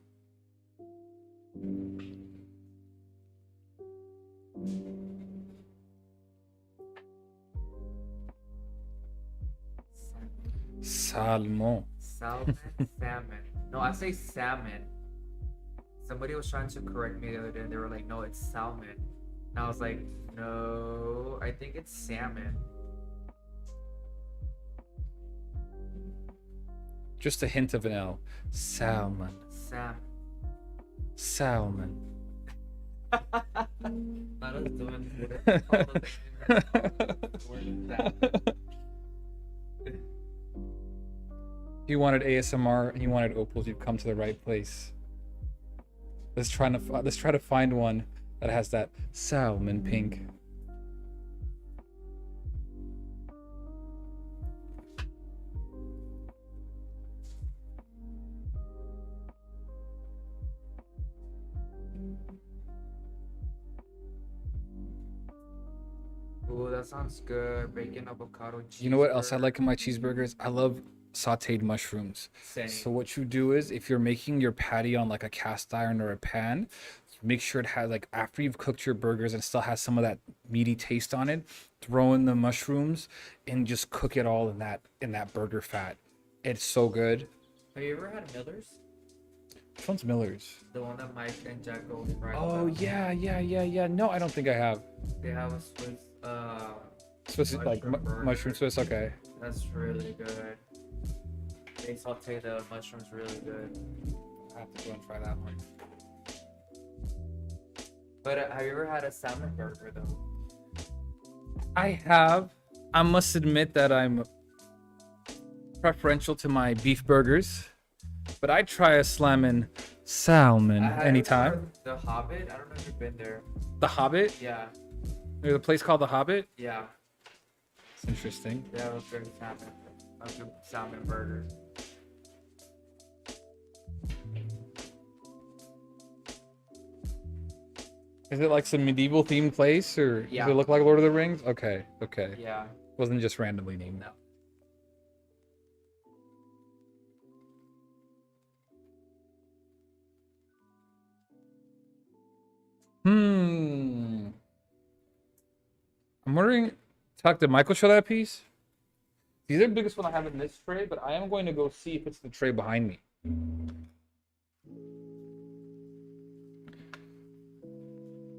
Salmon. Salmon? Salmon. No, I say salmon. Somebody was trying to correct me the other day and they were like, no, it's salmon. And I was like, no, I think it's salmon. Just a hint of an L. Salmon. Salmon. Salmon. Not us doing what If you wanted ASMR and you wanted opals, you've come to the right place. Let's try to find one that has that salmon pink. Ooh, that sounds good. Bacon avocado cheeseburger. You know what else I like in my cheeseburgers? I love sauteed mushrooms. Same. So what you do is, if you're making your patty on like a cast iron or a pan, make sure it has, like, after you've cooked your burgers and still has some of that meaty taste on it, throw in the mushrooms and just cook it all in that burger fat. It's so good. Have you ever had Miller's? Which one's Miller's? The one that Mike and Jack go right Oh about. yeah. No, I don't think I have. They have a Swiss Swiss, like mushroom burger. mushroom Swiss. Okay. That's really good. They saute the mushrooms really good. I have to go and try that one. But have you ever had a salmon burger though? I have. I must admit that I'm preferential to my beef burgers, but I'd try a slamming salmon I anytime. The Hobbit. I don't know if you've been there. The Hobbit? Yeah, There's a place called The Hobbit? yeah. It's interesting. They have a good salmon burger. Is it like some medieval themed place, or Yeah. does it look like Lord of the Rings? Okay. Yeah. Wasn't just randomly named. No. I'm wondering, Tuck, did Michael show that piece? These are the biggest one I have in this tray, but I am going to go see if it's the tray behind me.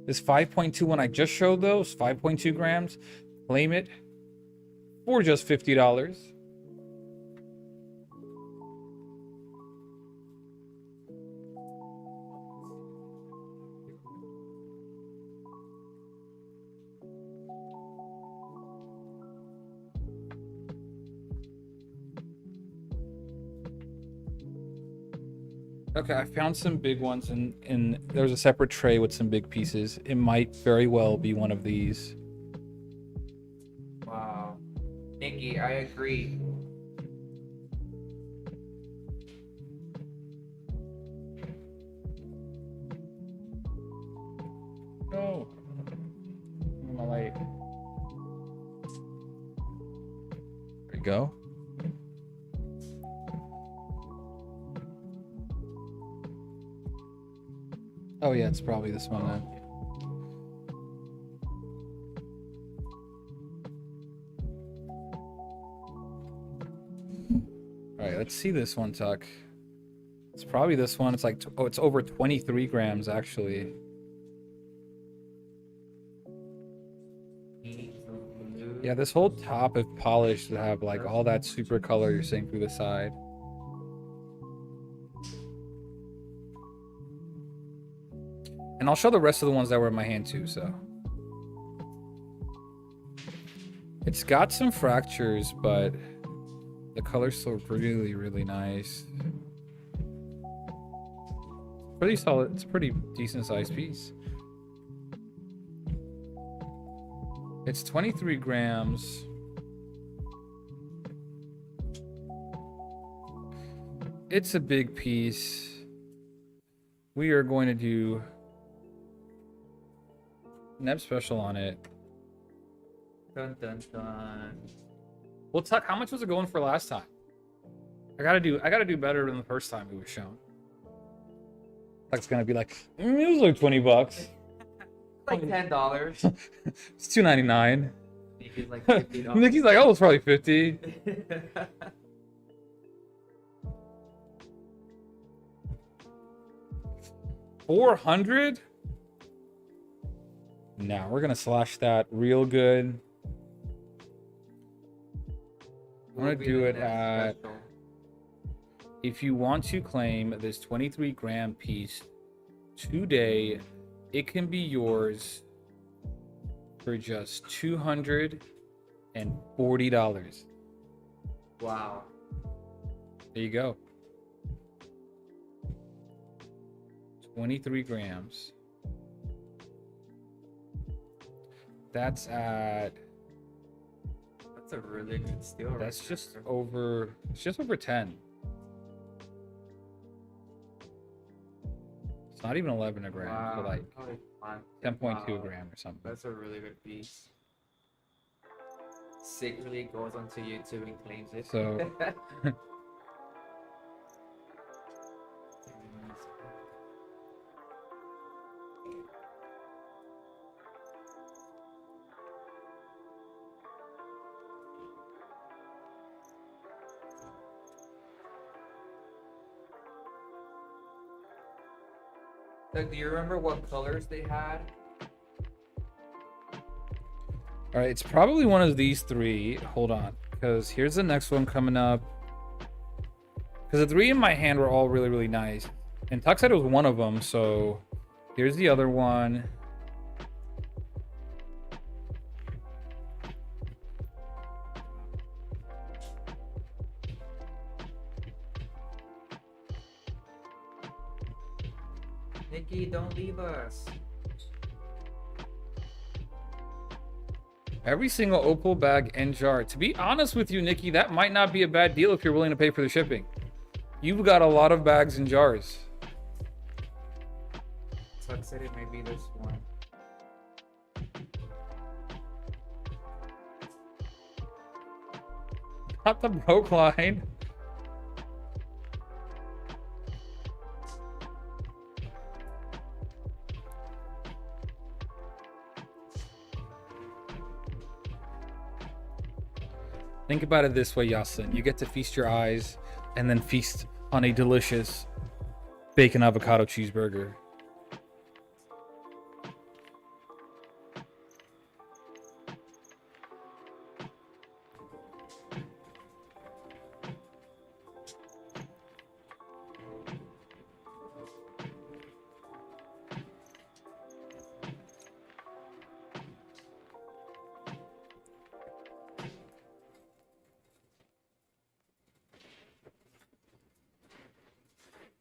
This 5.2 one I just showed, though, is 5.2 grams. Claim it for just $50. Okay, I found some big ones, and there's a separate tray with some big pieces. It might very well be one of these. Wow. Nikki, I agree. No. My light. There you go. Oh yeah, it's probably this one then. All right, let's see this one, Tuck. It's probably this one. It's like, oh, it's over 23 grams actually. Yeah, this whole top is polished to have like all that super color you're seeing through the side. And I'll show the rest of the ones that were in my hand too, so. It's got some fractures, but the color's still really, really nice. Pretty solid. It's a pretty decent sized piece. It's 23 grams. It's a big piece. We are going to do Neb special on it. Dun dun dun. Well, Tuck, how much was it going for last time? I gotta do better than the first time it was shown. Tuck's gonna be like, it was like $20. Like $10. It's $2.99. Nikki's like $50. Nikki's like, oh, it's probably 50. $400? Now we're gonna slash that real good. I'm gonna do it at. If you want to claim this 23-gram piece today, it can be yours for just $240. Wow. There you go. 23 grams. That's at. That's a really good steal. That's right just there. over. It's just over 10. It's not even 11 a gram. Wow. So like Probably 10.2 wow. a gram or something. That's a really good piece. Secretly goes onto YouTube and claims it. So. Like, do you remember what colors they had? All right, it's probably one of these three. Hold on, because here's the next one coming up. Because the three in my hand were all really, really nice. And Tuck said it was one of them, so here's the other one. Nikki, don't leave us. Every single Opal bag and jar. To be honest with you, Nikki, that might not be a bad deal if you're willing to pay for the shipping. You've got a lot of bags and jars. Tuck said it may be this one. Not the broke line. Think about it this way, Yasin. You get to feast your eyes and then feast on a delicious bacon avocado cheeseburger.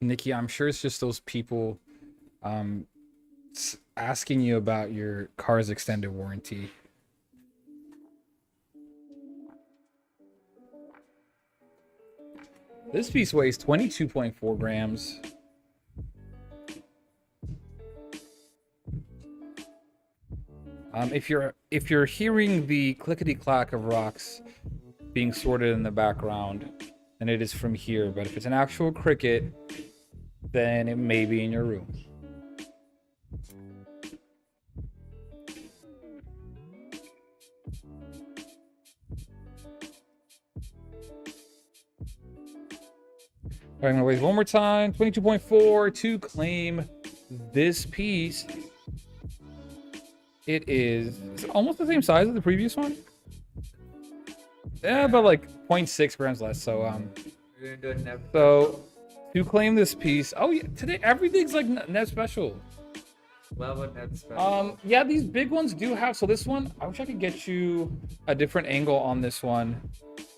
Nikki, I'm sure it's just those people asking you about your car's extended warranty. This piece weighs 22.4 grams. If you're hearing the clickety clack of rocks being sorted in the background, then it is from here. But if it's an actual cricket, then it may be in your room. All right, I'm gonna wait one more time. 22.4 to claim this piece. Is it almost the same size as the previous one? Yeah, but like 0.6 grams less. So We're gonna do a never. so to claim this piece. Oh yeah, today everything's like net special. Love a net special. Yeah, these big ones do have. So this one, I wish I could get you a different angle on this one.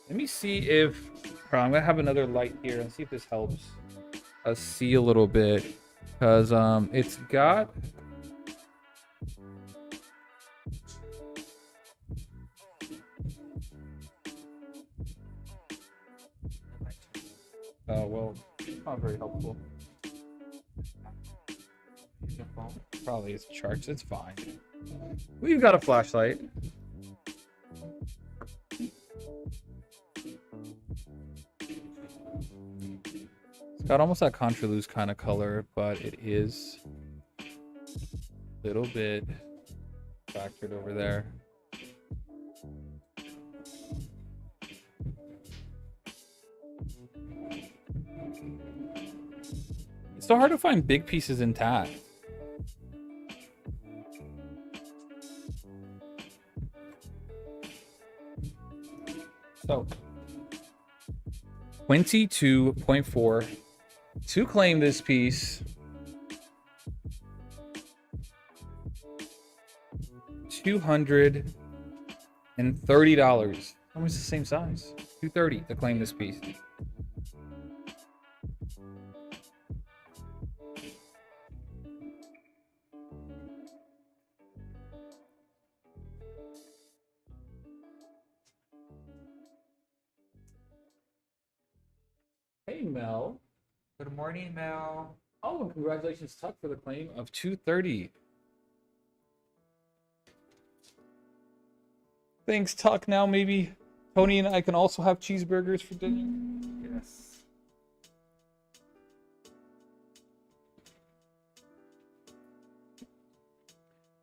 Let me see if I'm gonna have another light here and see if this helps us see a little bit, because it's got. Oh well, not very helpful. charge the phone? Probably it's charged. It's fine. We've got a flashlight. It's got almost that contraluz kind of color, but it is a little bit factored over there. It's so hard to find big pieces intact. So 22.4 to claim this piece. $230. Almost the same size. $230 to claim this piece. Hey Mel. Good morning, Mel. Oh, and congratulations, Tuck, for the claim of $230. Thanks, Tuck. Now maybe Tony and I can also have cheeseburgers for dinner. Yes.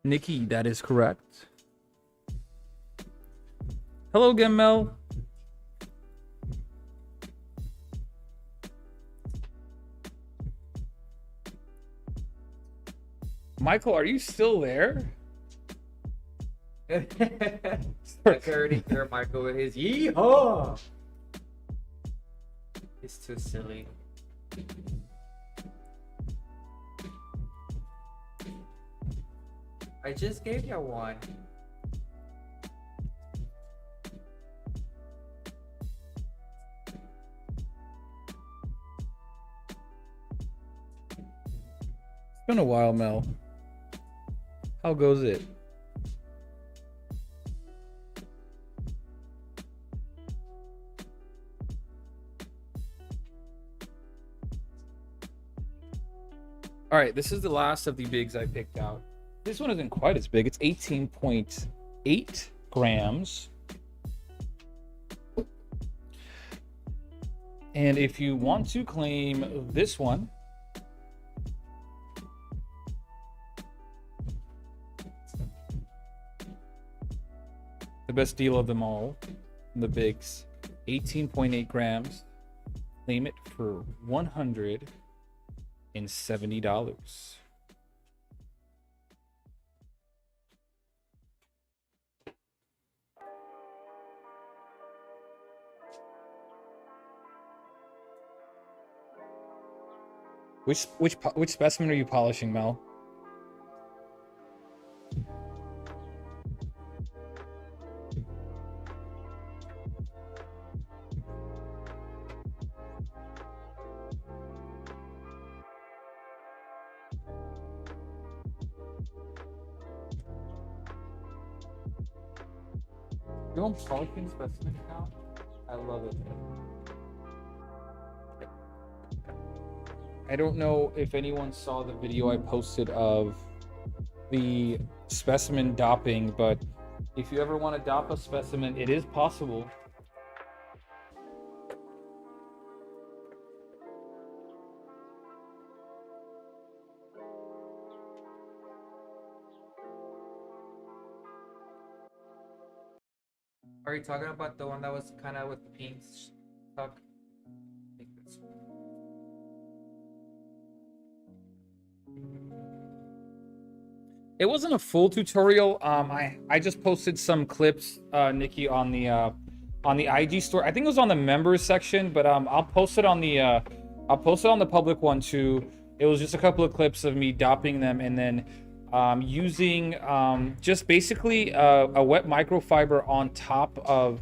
Nikki, that is correct. Hello again, Mel. Michael, are you still there? I can already hear Michael with his yeehaw. It's too silly. I just gave you one. It's been a while, Mel. How goes it? All right, this is the last of the bigs I picked out. This one isn't quite as big. It's 18.8 grams. And if you want to claim this one, the best deal of them all, the bigs, 18.8 grams, claim it for $170. Which specimen are you polishing, Mel? You want polishing specimen now? I love it. I don't know if anyone saw the video I posted of the specimen dopping, but if you ever want to dop a specimen, it is possible. Are you talking about the one that was kind of with pink stuck? I think that's... It wasn't a full tutorial. I just posted some clips, Nikki, on the IG store. I think it was on the members section, but I'll post it on the public one too. It was just a couple of clips of me dopping them and then using just basically a wet microfiber on top of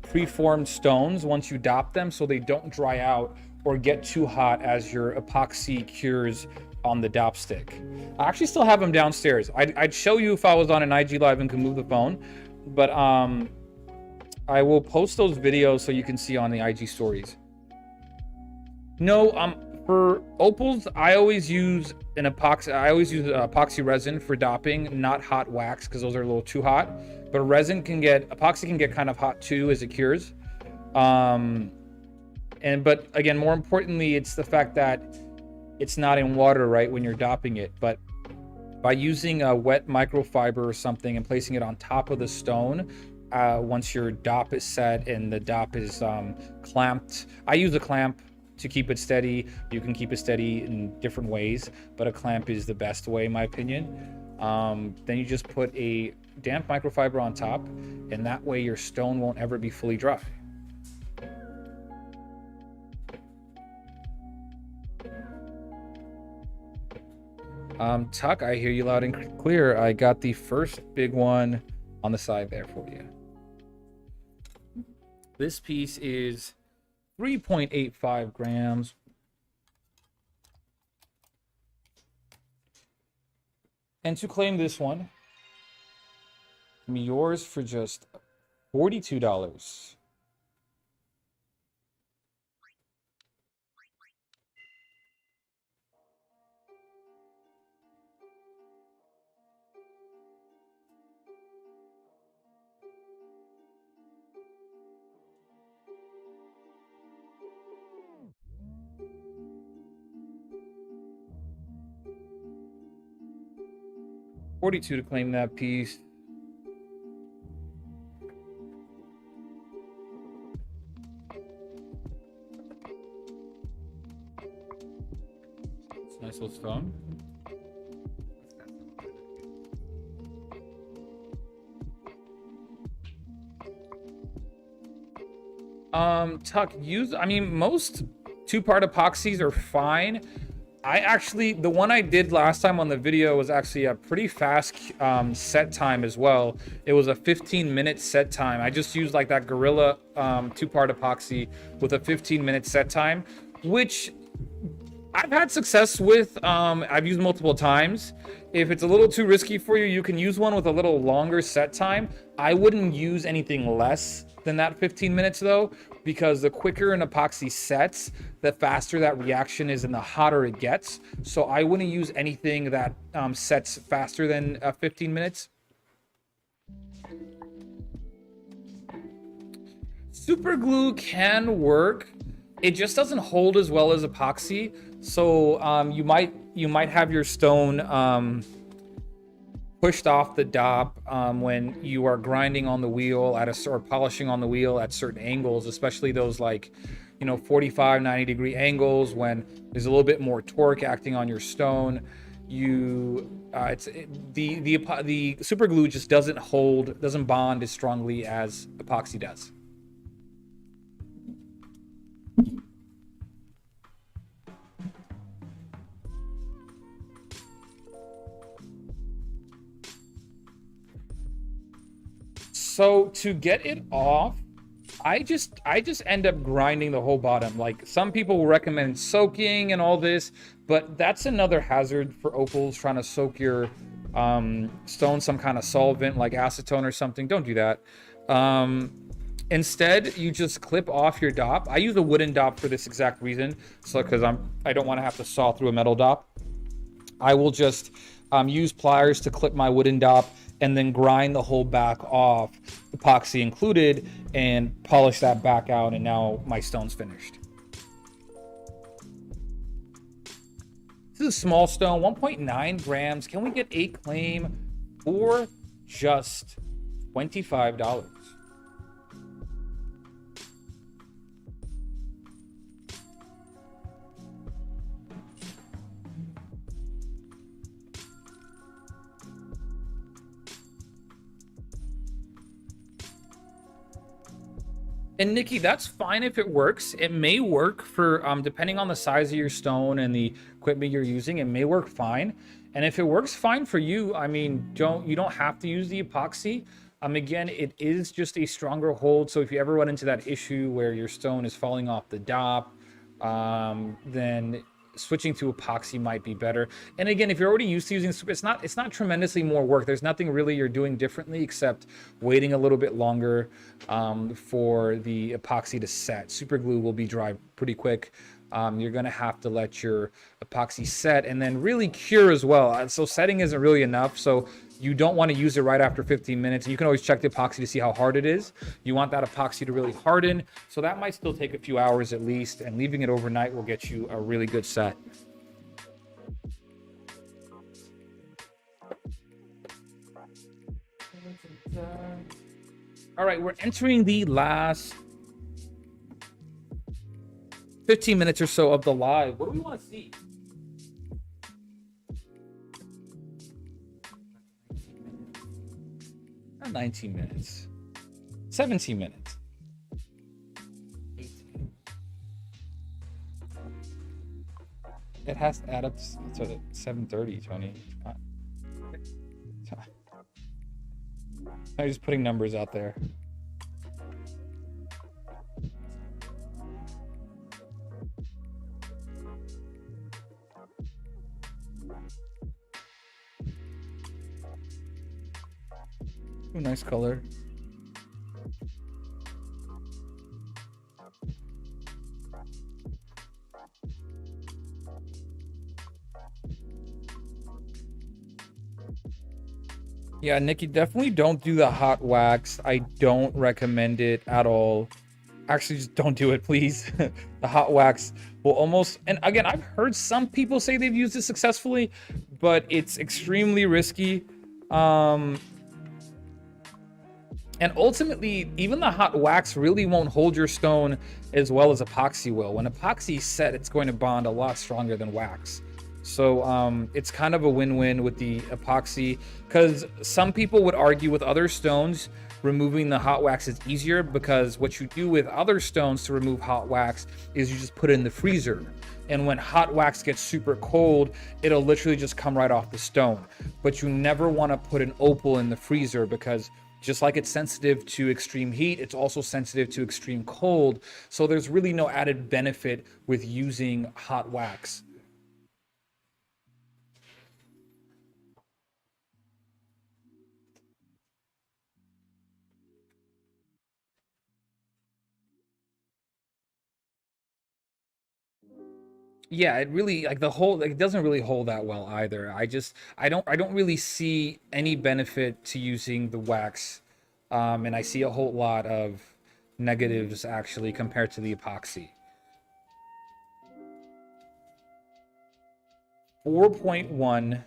preformed stones once you dop them, so they don't dry out or get too hot as your epoxy cures on the dop stick. I actually still have them downstairs. I'd show you if I was on an IG live and could move the phone, but I will post those videos so you can see on the IG stories. No, For opals, I always use an epoxy. I always use epoxy resin for doping, not hot wax, because those are a little too hot. But epoxy can get kind of hot too as it cures. Um, but again, more importantly, it's the fact that it's not in water, right, when you're doping it. But by using a wet microfiber or something and placing it on top of the stone, once your dop is set and the dop is clamped, I use a clamp to keep it steady. You can keep it steady in different ways, but a clamp is the best way, in my opinion. Then you just put a damp microfiber on top, and that way your stone won't ever be fully dry. Tuck, I hear you loud and clear. I got the first big one on the side there for you. This piece is 3.85 grams. And to claim this one, give me yours for just $42. $42 to claim that piece. It's a nice little stone. Tuck, most two-part epoxies are fine. The one I did last time on the video was actually a pretty fast set time as well. It was a 15-minute set time. I just used like that Gorilla two-part epoxy with a 15-minute set time, which I've had success with. I've used multiple times. If it's a little too risky for you, you can use one with a little longer set time. I wouldn't use anything less than that 15 minutes though, because the quicker an epoxy sets, the faster that reaction is and the hotter it gets. So I wouldn't use anything that sets faster than 15 minutes. Super glue can work. It just doesn't hold as well as epoxy. So you might have your stone pushed off the dop when you are grinding on the wheel or polishing on the wheel at certain angles, especially those 45, 90 degree angles when there's a little bit more torque acting on your stone. The super glue just doesn't bond as strongly as epoxy does. So to get it off, I just end up grinding the whole bottom. Like some people will recommend soaking and all this, but that's another hazard for opals, trying to soak your stone some kind of solvent like acetone or something. Don't do that. Instead, you just clip off your dop. I use a wooden dop for this exact reason. So because I don't want to have to saw through a metal dop. I will just use pliers to clip my wooden dop and then grind the whole back off, epoxy included, and polish that back out, and now my stone's finished. This is a small stone, 1.9 grams. Can we get a claim for just $25? And Nikki, that's fine if it works. It may work for, depending on the size of your stone and the equipment you're using, it may work fine. And if it works fine for you, I mean, you don't have to use the epoxy. Again, it is just a stronger hold. So if you ever run into that issue where your stone is falling off the dop, then switching to epoxy might be better. And again, if you're already used to using super, it's not tremendously more work. There's nothing really you're doing differently except waiting a little bit longer for the epoxy to set. Super glue will be dry pretty quick. You're gonna have to let your epoxy set and then really cure as well. So setting isn't really enough. So you don't want to use it right after 15 minutes. You can always check the epoxy to see how hard it is. You want that epoxy to really harden. So that might still take a few hours at least, and leaving it overnight will get you a really good set. All right, we're entering the last 15 minutes or so of the live. What do we want to see? 19 minutes. 17 minutes. 18. It has to add up to 7:30, Tony. I'm just putting numbers out there. Ooh, nice color. Yeah, Nikki, definitely don't do the hot wax. I don't recommend it at all. Actually, just don't do it, please. The hot wax will almost, and again, I've heard some people say they've used it successfully, but it's extremely risky. And ultimately, even the hot wax really won't hold your stone as well as epoxy will. When epoxy is set, it's going to bond a lot stronger than wax. So it's kind of a win-win with the epoxy, because some people would argue with other stones, removing the hot wax is easier, because what you do with other stones to remove hot wax is you just put it in the freezer. And when hot wax gets super cold, it'll literally just come right off the stone. But you never want to put an opal in the freezer, because just like it's sensitive to extreme heat, it's also sensitive to extreme cold. So there's really no added benefit with using hot wax. Yeah, it really, like, the whole, like, it doesn't really hold that well either. I don't really see any benefit to using the wax. And I see a whole lot of negatives actually compared to the epoxy. 4.1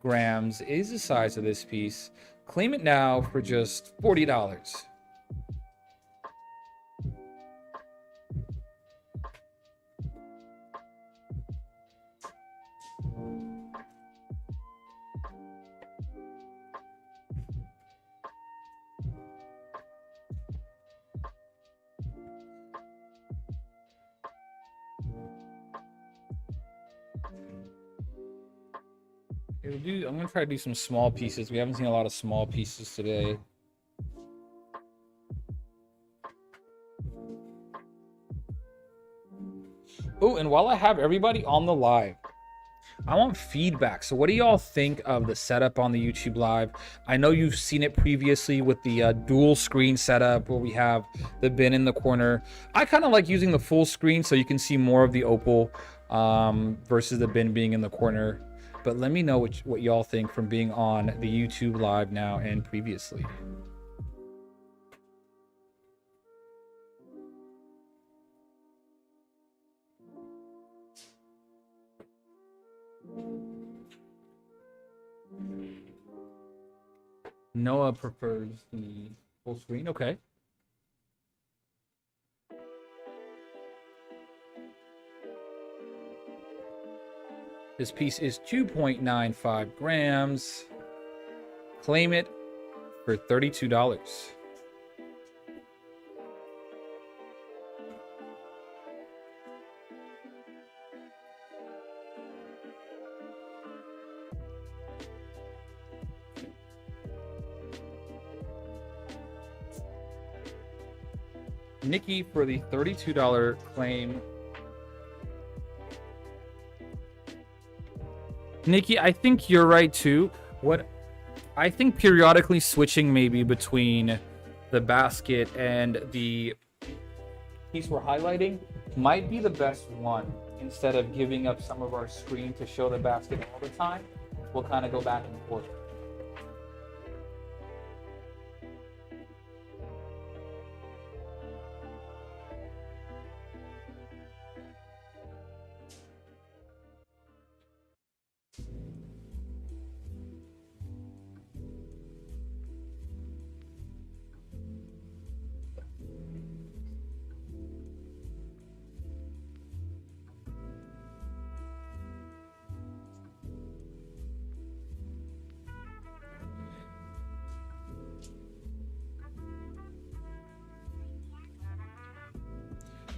grams is the size of this piece. Claim it now for just $40. I'm gonna try to do some small pieces. We haven't seen a lot of small pieces today. Oh, and while I have everybody on the live, I want feedback. So what do y'all think of the setup on the YouTube live? I know you've seen it previously with the dual screen setup where we have the bin in the corner. I kind of like using the full screen so you can see more of the opal versus the bin being in the corner. But let me know what y'all think from being on the YouTube live now and previously. Noah prefers the full screen. Okay. This piece is 2.95 grams. Claim it for $32. Nikki for the $32 claim. Nikki, I think you're right too. What I think periodically switching maybe between the basket and the piece we're highlighting might be the best one. Instead of giving up some of our screen to show the basket all the time, we'll kind of go back and forth.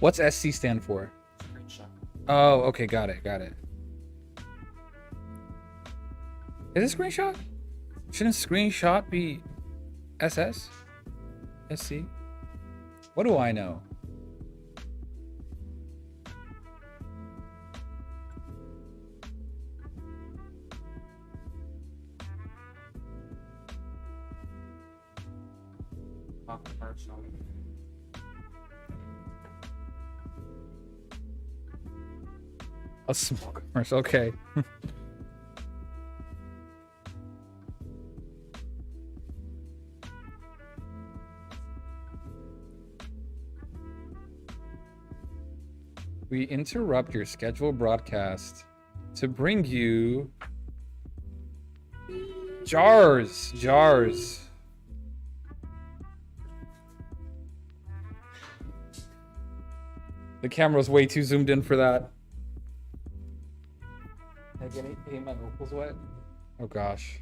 What's SC stand for? Screenshot. Oh, okay, got it, got it. Is it screenshot? Shouldn't screenshot be SS? SC? What do I know? Commercial. A small commercial, okay. We interrupt your scheduled broadcast to bring you jars. The camera's way too zoomed in for that. Hey, my Opal's wet. Oh gosh.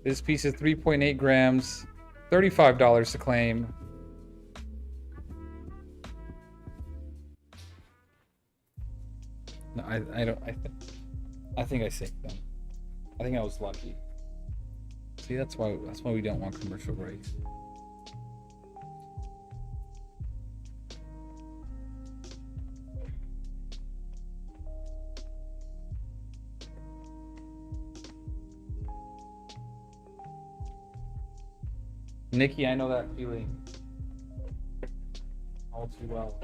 This piece is 3.8 grams, $35 to claim. No, I think I saved them. I think I was lucky. See, that's why we don't want commercial breaks. Nikki, I know that feeling all too well.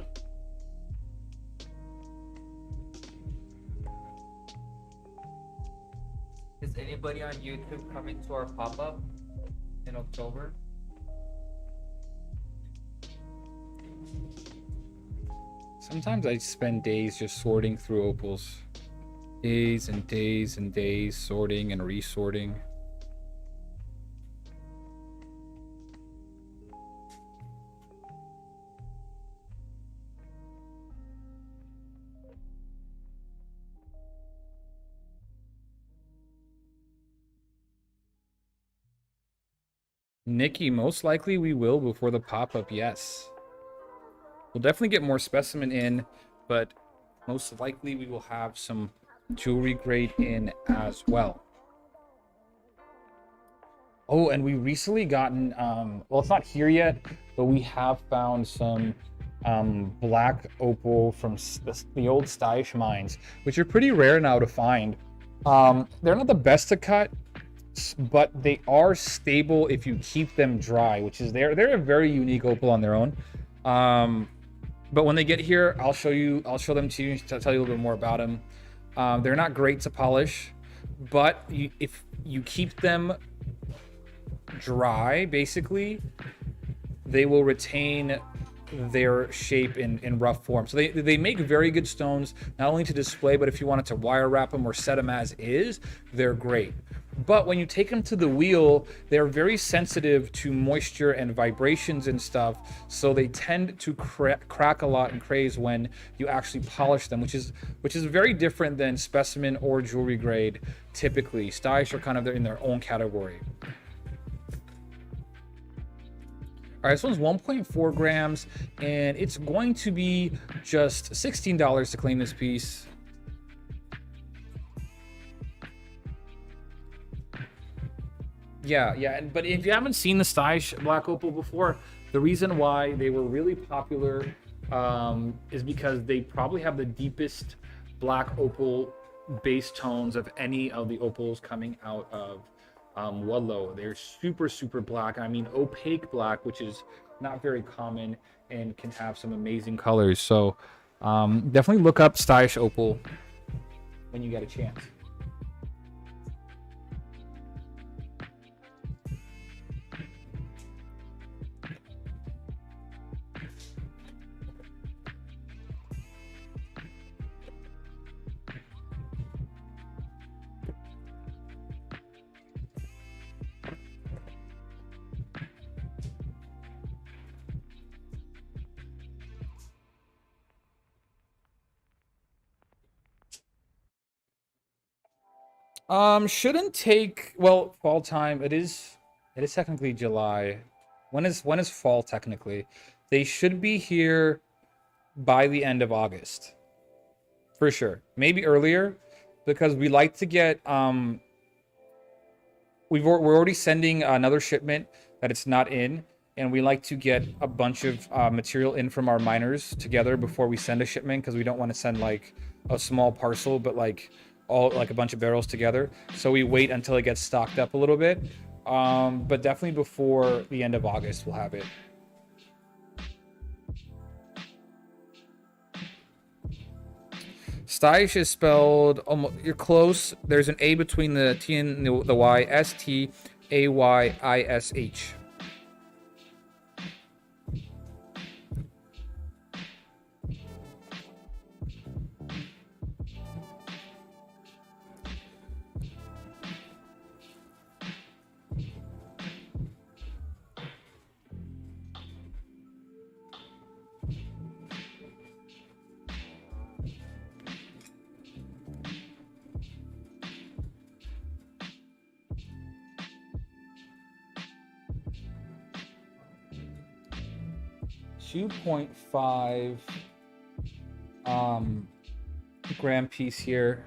Is anybody on YouTube coming to our pop-up in October? Sometimes I spend days just sorting through opals. Days and days and days sorting and resorting. Nikki, most likely we will before the pop-up, yes. We'll definitely get more specimen in, but most likely we will have some jewelry grade in as well. Oh, and we recently gotten, well, it's not here yet, but we have found some black opal from the old Steisch mines, which are pretty rare now to find. They're not the best to cut, but they are stable if you keep them dry, which is they're a very unique opal on their own. But when they get here, I'll show them to you to tell you a little bit more about them. They're not great to polish, but if you keep them dry, basically, they will retain their shape in rough form. So they make very good stones, not only to display, but if you wanted to wire wrap them or set them as is, they're great. But when you take them to the wheel, they're very sensitive to moisture and vibrations and stuff, so they tend to crack a lot and craze when you actually polish them, which is very different than specimen or jewelry grade typically. Steisch are kind of in their own category. All right, this one's 1.4 grams, and it's going to be just $16 to claim this piece. Yeah, but if you haven't seen the Steisch Black Opal before, the reason why they were really popular is because they probably have the deepest black opal base tones of any of the opals coming out of Ludlow. They're super, super black. I mean, opaque black, which is not very common and can have some amazing colors. So definitely look up stylish opal when you get a chance. Shouldn't take, well, fall time. It is technically July. When is fall technically? They should be here by the end of August. For sure. Maybe earlier because we like to get we're already sending another shipment that it's not in, and we like to get a bunch of material in from our miners together before we send a shipment because we don't want to send like a small parcel but like all like a bunch of barrels together. So we wait until it gets stocked up a little bit. But definitely before the end of August we'll have it. Stylish is spelled almost, you're close. There's an A between the T and the Y. Stayyish. 2.5 gram piece here.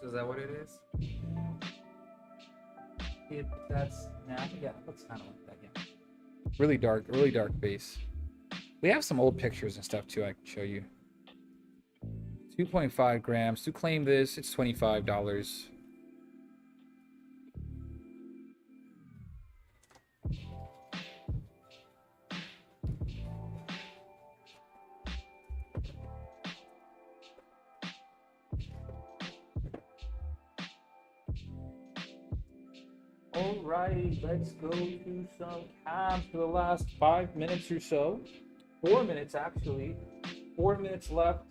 So is that what it is? That's yeah, looks kind of like that, yeah. Really dark base. We have some old pictures and stuff too I can show you. 2.5 grams. To claim this, it's $25. All right, let's go to some cabs for the last 5 minutes or so. 4 minutes, actually. 4 minutes left.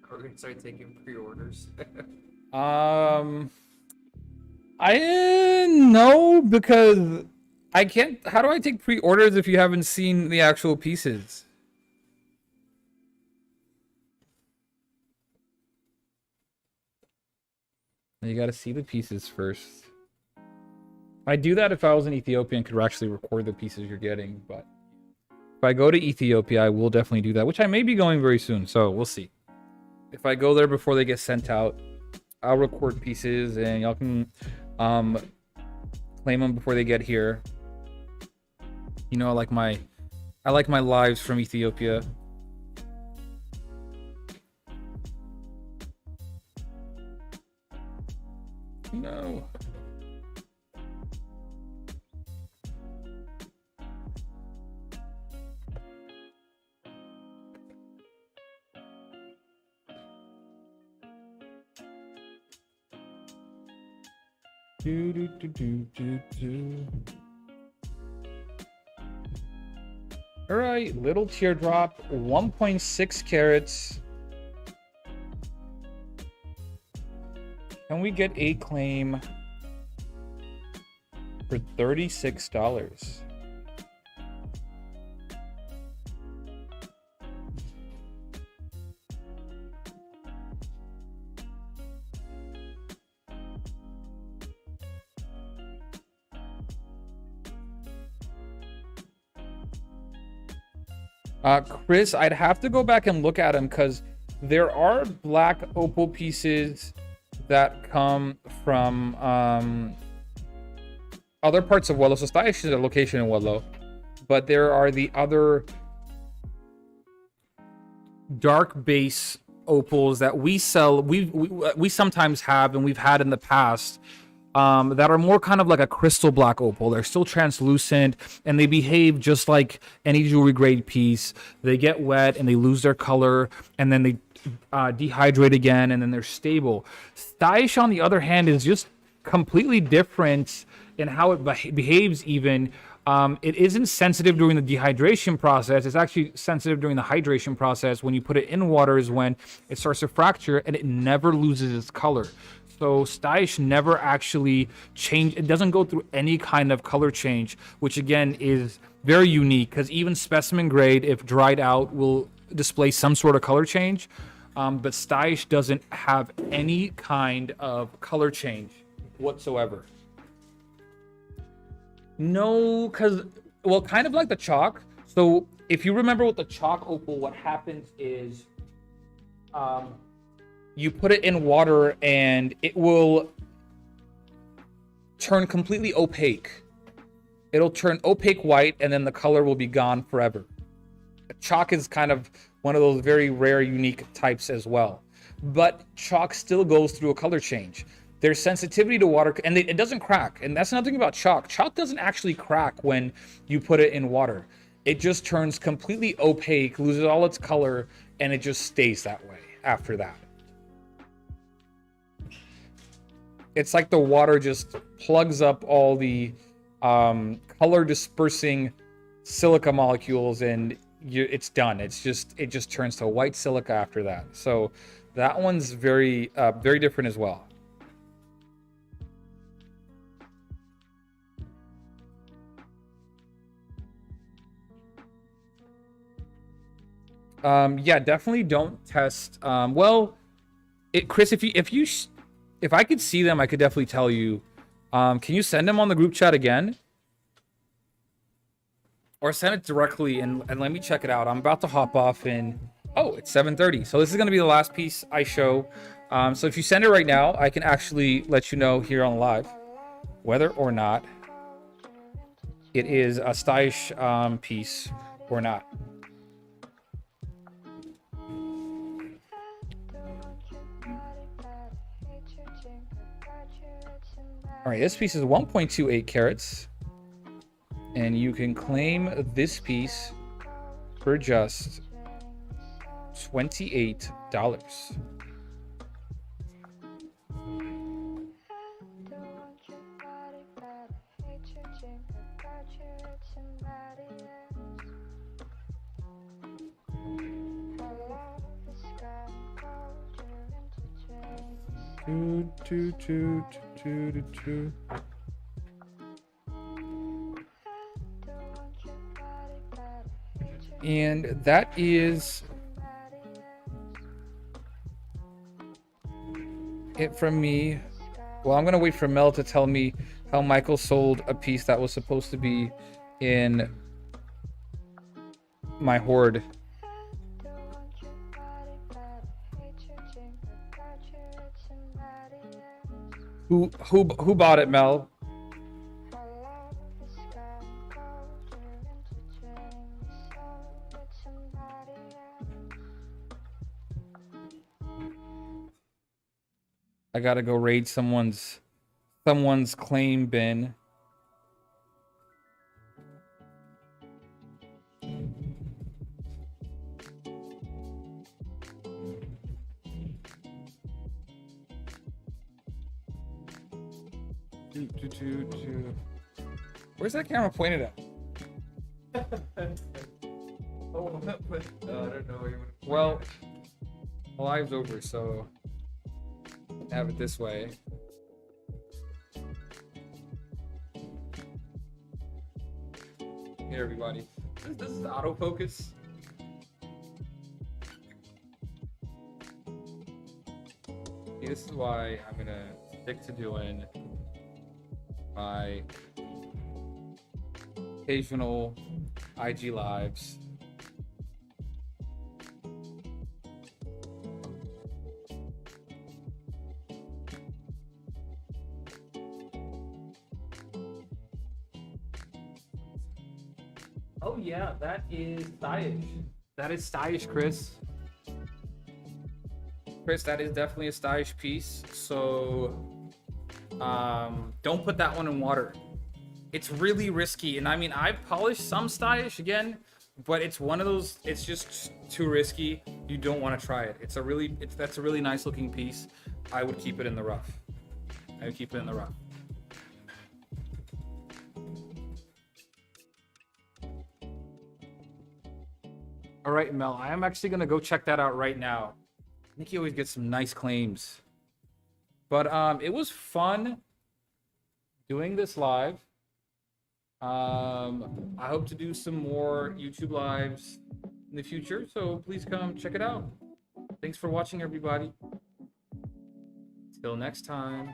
We're gonna start taking pre-orders. I know because I can't. How do I take pre-orders if you haven't seen the actual pieces? You got to see the pieces first. I'd do that if I was in Ethiopia and could actually record the pieces you're getting, but if I go to Ethiopia, I will definitely do that, which I may be going very soon, so we'll see. If I go there before they get sent out, I'll record pieces and y'all can claim them before they get here. You know, I like my lives from Ethiopia. No. All right, little teardrop, 1.6 carats. Can we get a claim for $36? Chris, I'd have to go back and look at them because there are black opal pieces that come from other parts of Wello. So Stylish is a location in Wello, but there are the other dark base opals that we sell. We sometimes have, and we've had in the past, that are more kind of like a crystal black opal. They're still translucent and they behave just like any jewelry grade piece. They get wet and they lose their color, and then they dehydrate again, and then they're stable. Stylish, on the other hand, is just completely different in how it behaves even. It isn't sensitive during the dehydration process. It's actually sensitive during the hydration process. When you put it in water is when it starts to fracture, and it never loses its color. So Stylish never actually change. It doesn't go through any kind of color change, which again is very unique because even specimen grade, if dried out, will display some sort of color change. But Stylish doesn't have any kind of color change whatsoever. No, because, well, kind of like the chalk. So if you remember with the chalk opal, what happens is you put it in water and it will turn completely opaque. It'll turn opaque white, and then the color will be gone forever. Chalk is kind of one of those very rare, unique types as well. But chalk still goes through a color change. There's sensitivity to water, and it doesn't crack. And that's another thing about chalk. Chalk doesn't actually crack when you put it in water. It just turns completely opaque, loses all its color, and it just stays that way after that. It's like the water just plugs up all the color dispersing silica molecules, and it's done. It just turns to white silica after that. So that one's very very different as well. Yeah, definitely don't test. Chris, if I could see them, I could definitely tell you. Can you send them on the group chat again? Or send it directly and let me check it out. I'm about to hop off in, oh, it's 7:30. So this is going to be the last piece I show. So if you send it right now, I can actually let you know here on live whether or not it is a Stylish piece or not. All right, this piece is 1.28 carats, and you can claim this piece for just $28. And that is it from me. Well, I'm gonna wait for Mel to tell me how Michael sold a piece that was supposed to be in my hoard. Who bought it, Mel? I gotta go raid someone's claim bin. Where's that camera pointed at? I don't know. Well, live's over, so have it this way. Here, everybody. This is autofocus. See, this is why I'm gonna stick to doing my occasional IG lives Oh yeah, that is stylish. That is stylish, Chris. Chris, that is definitely a stylish piece. So don't put that one in water. It's really risky. And I mean, I've polished some stylish again, but it's one of those, it's just too risky. You don't want to try it. That's a really nice looking piece. I would keep it in the rough. I would keep it in the rough. All right, Mel, I am actually going to go check that out right now. Nikki always gets some nice claims. But it was fun doing this live. I hope to do some more YouTube lives in the future, so please come check it out. Thanks for watching, everybody. Till next time.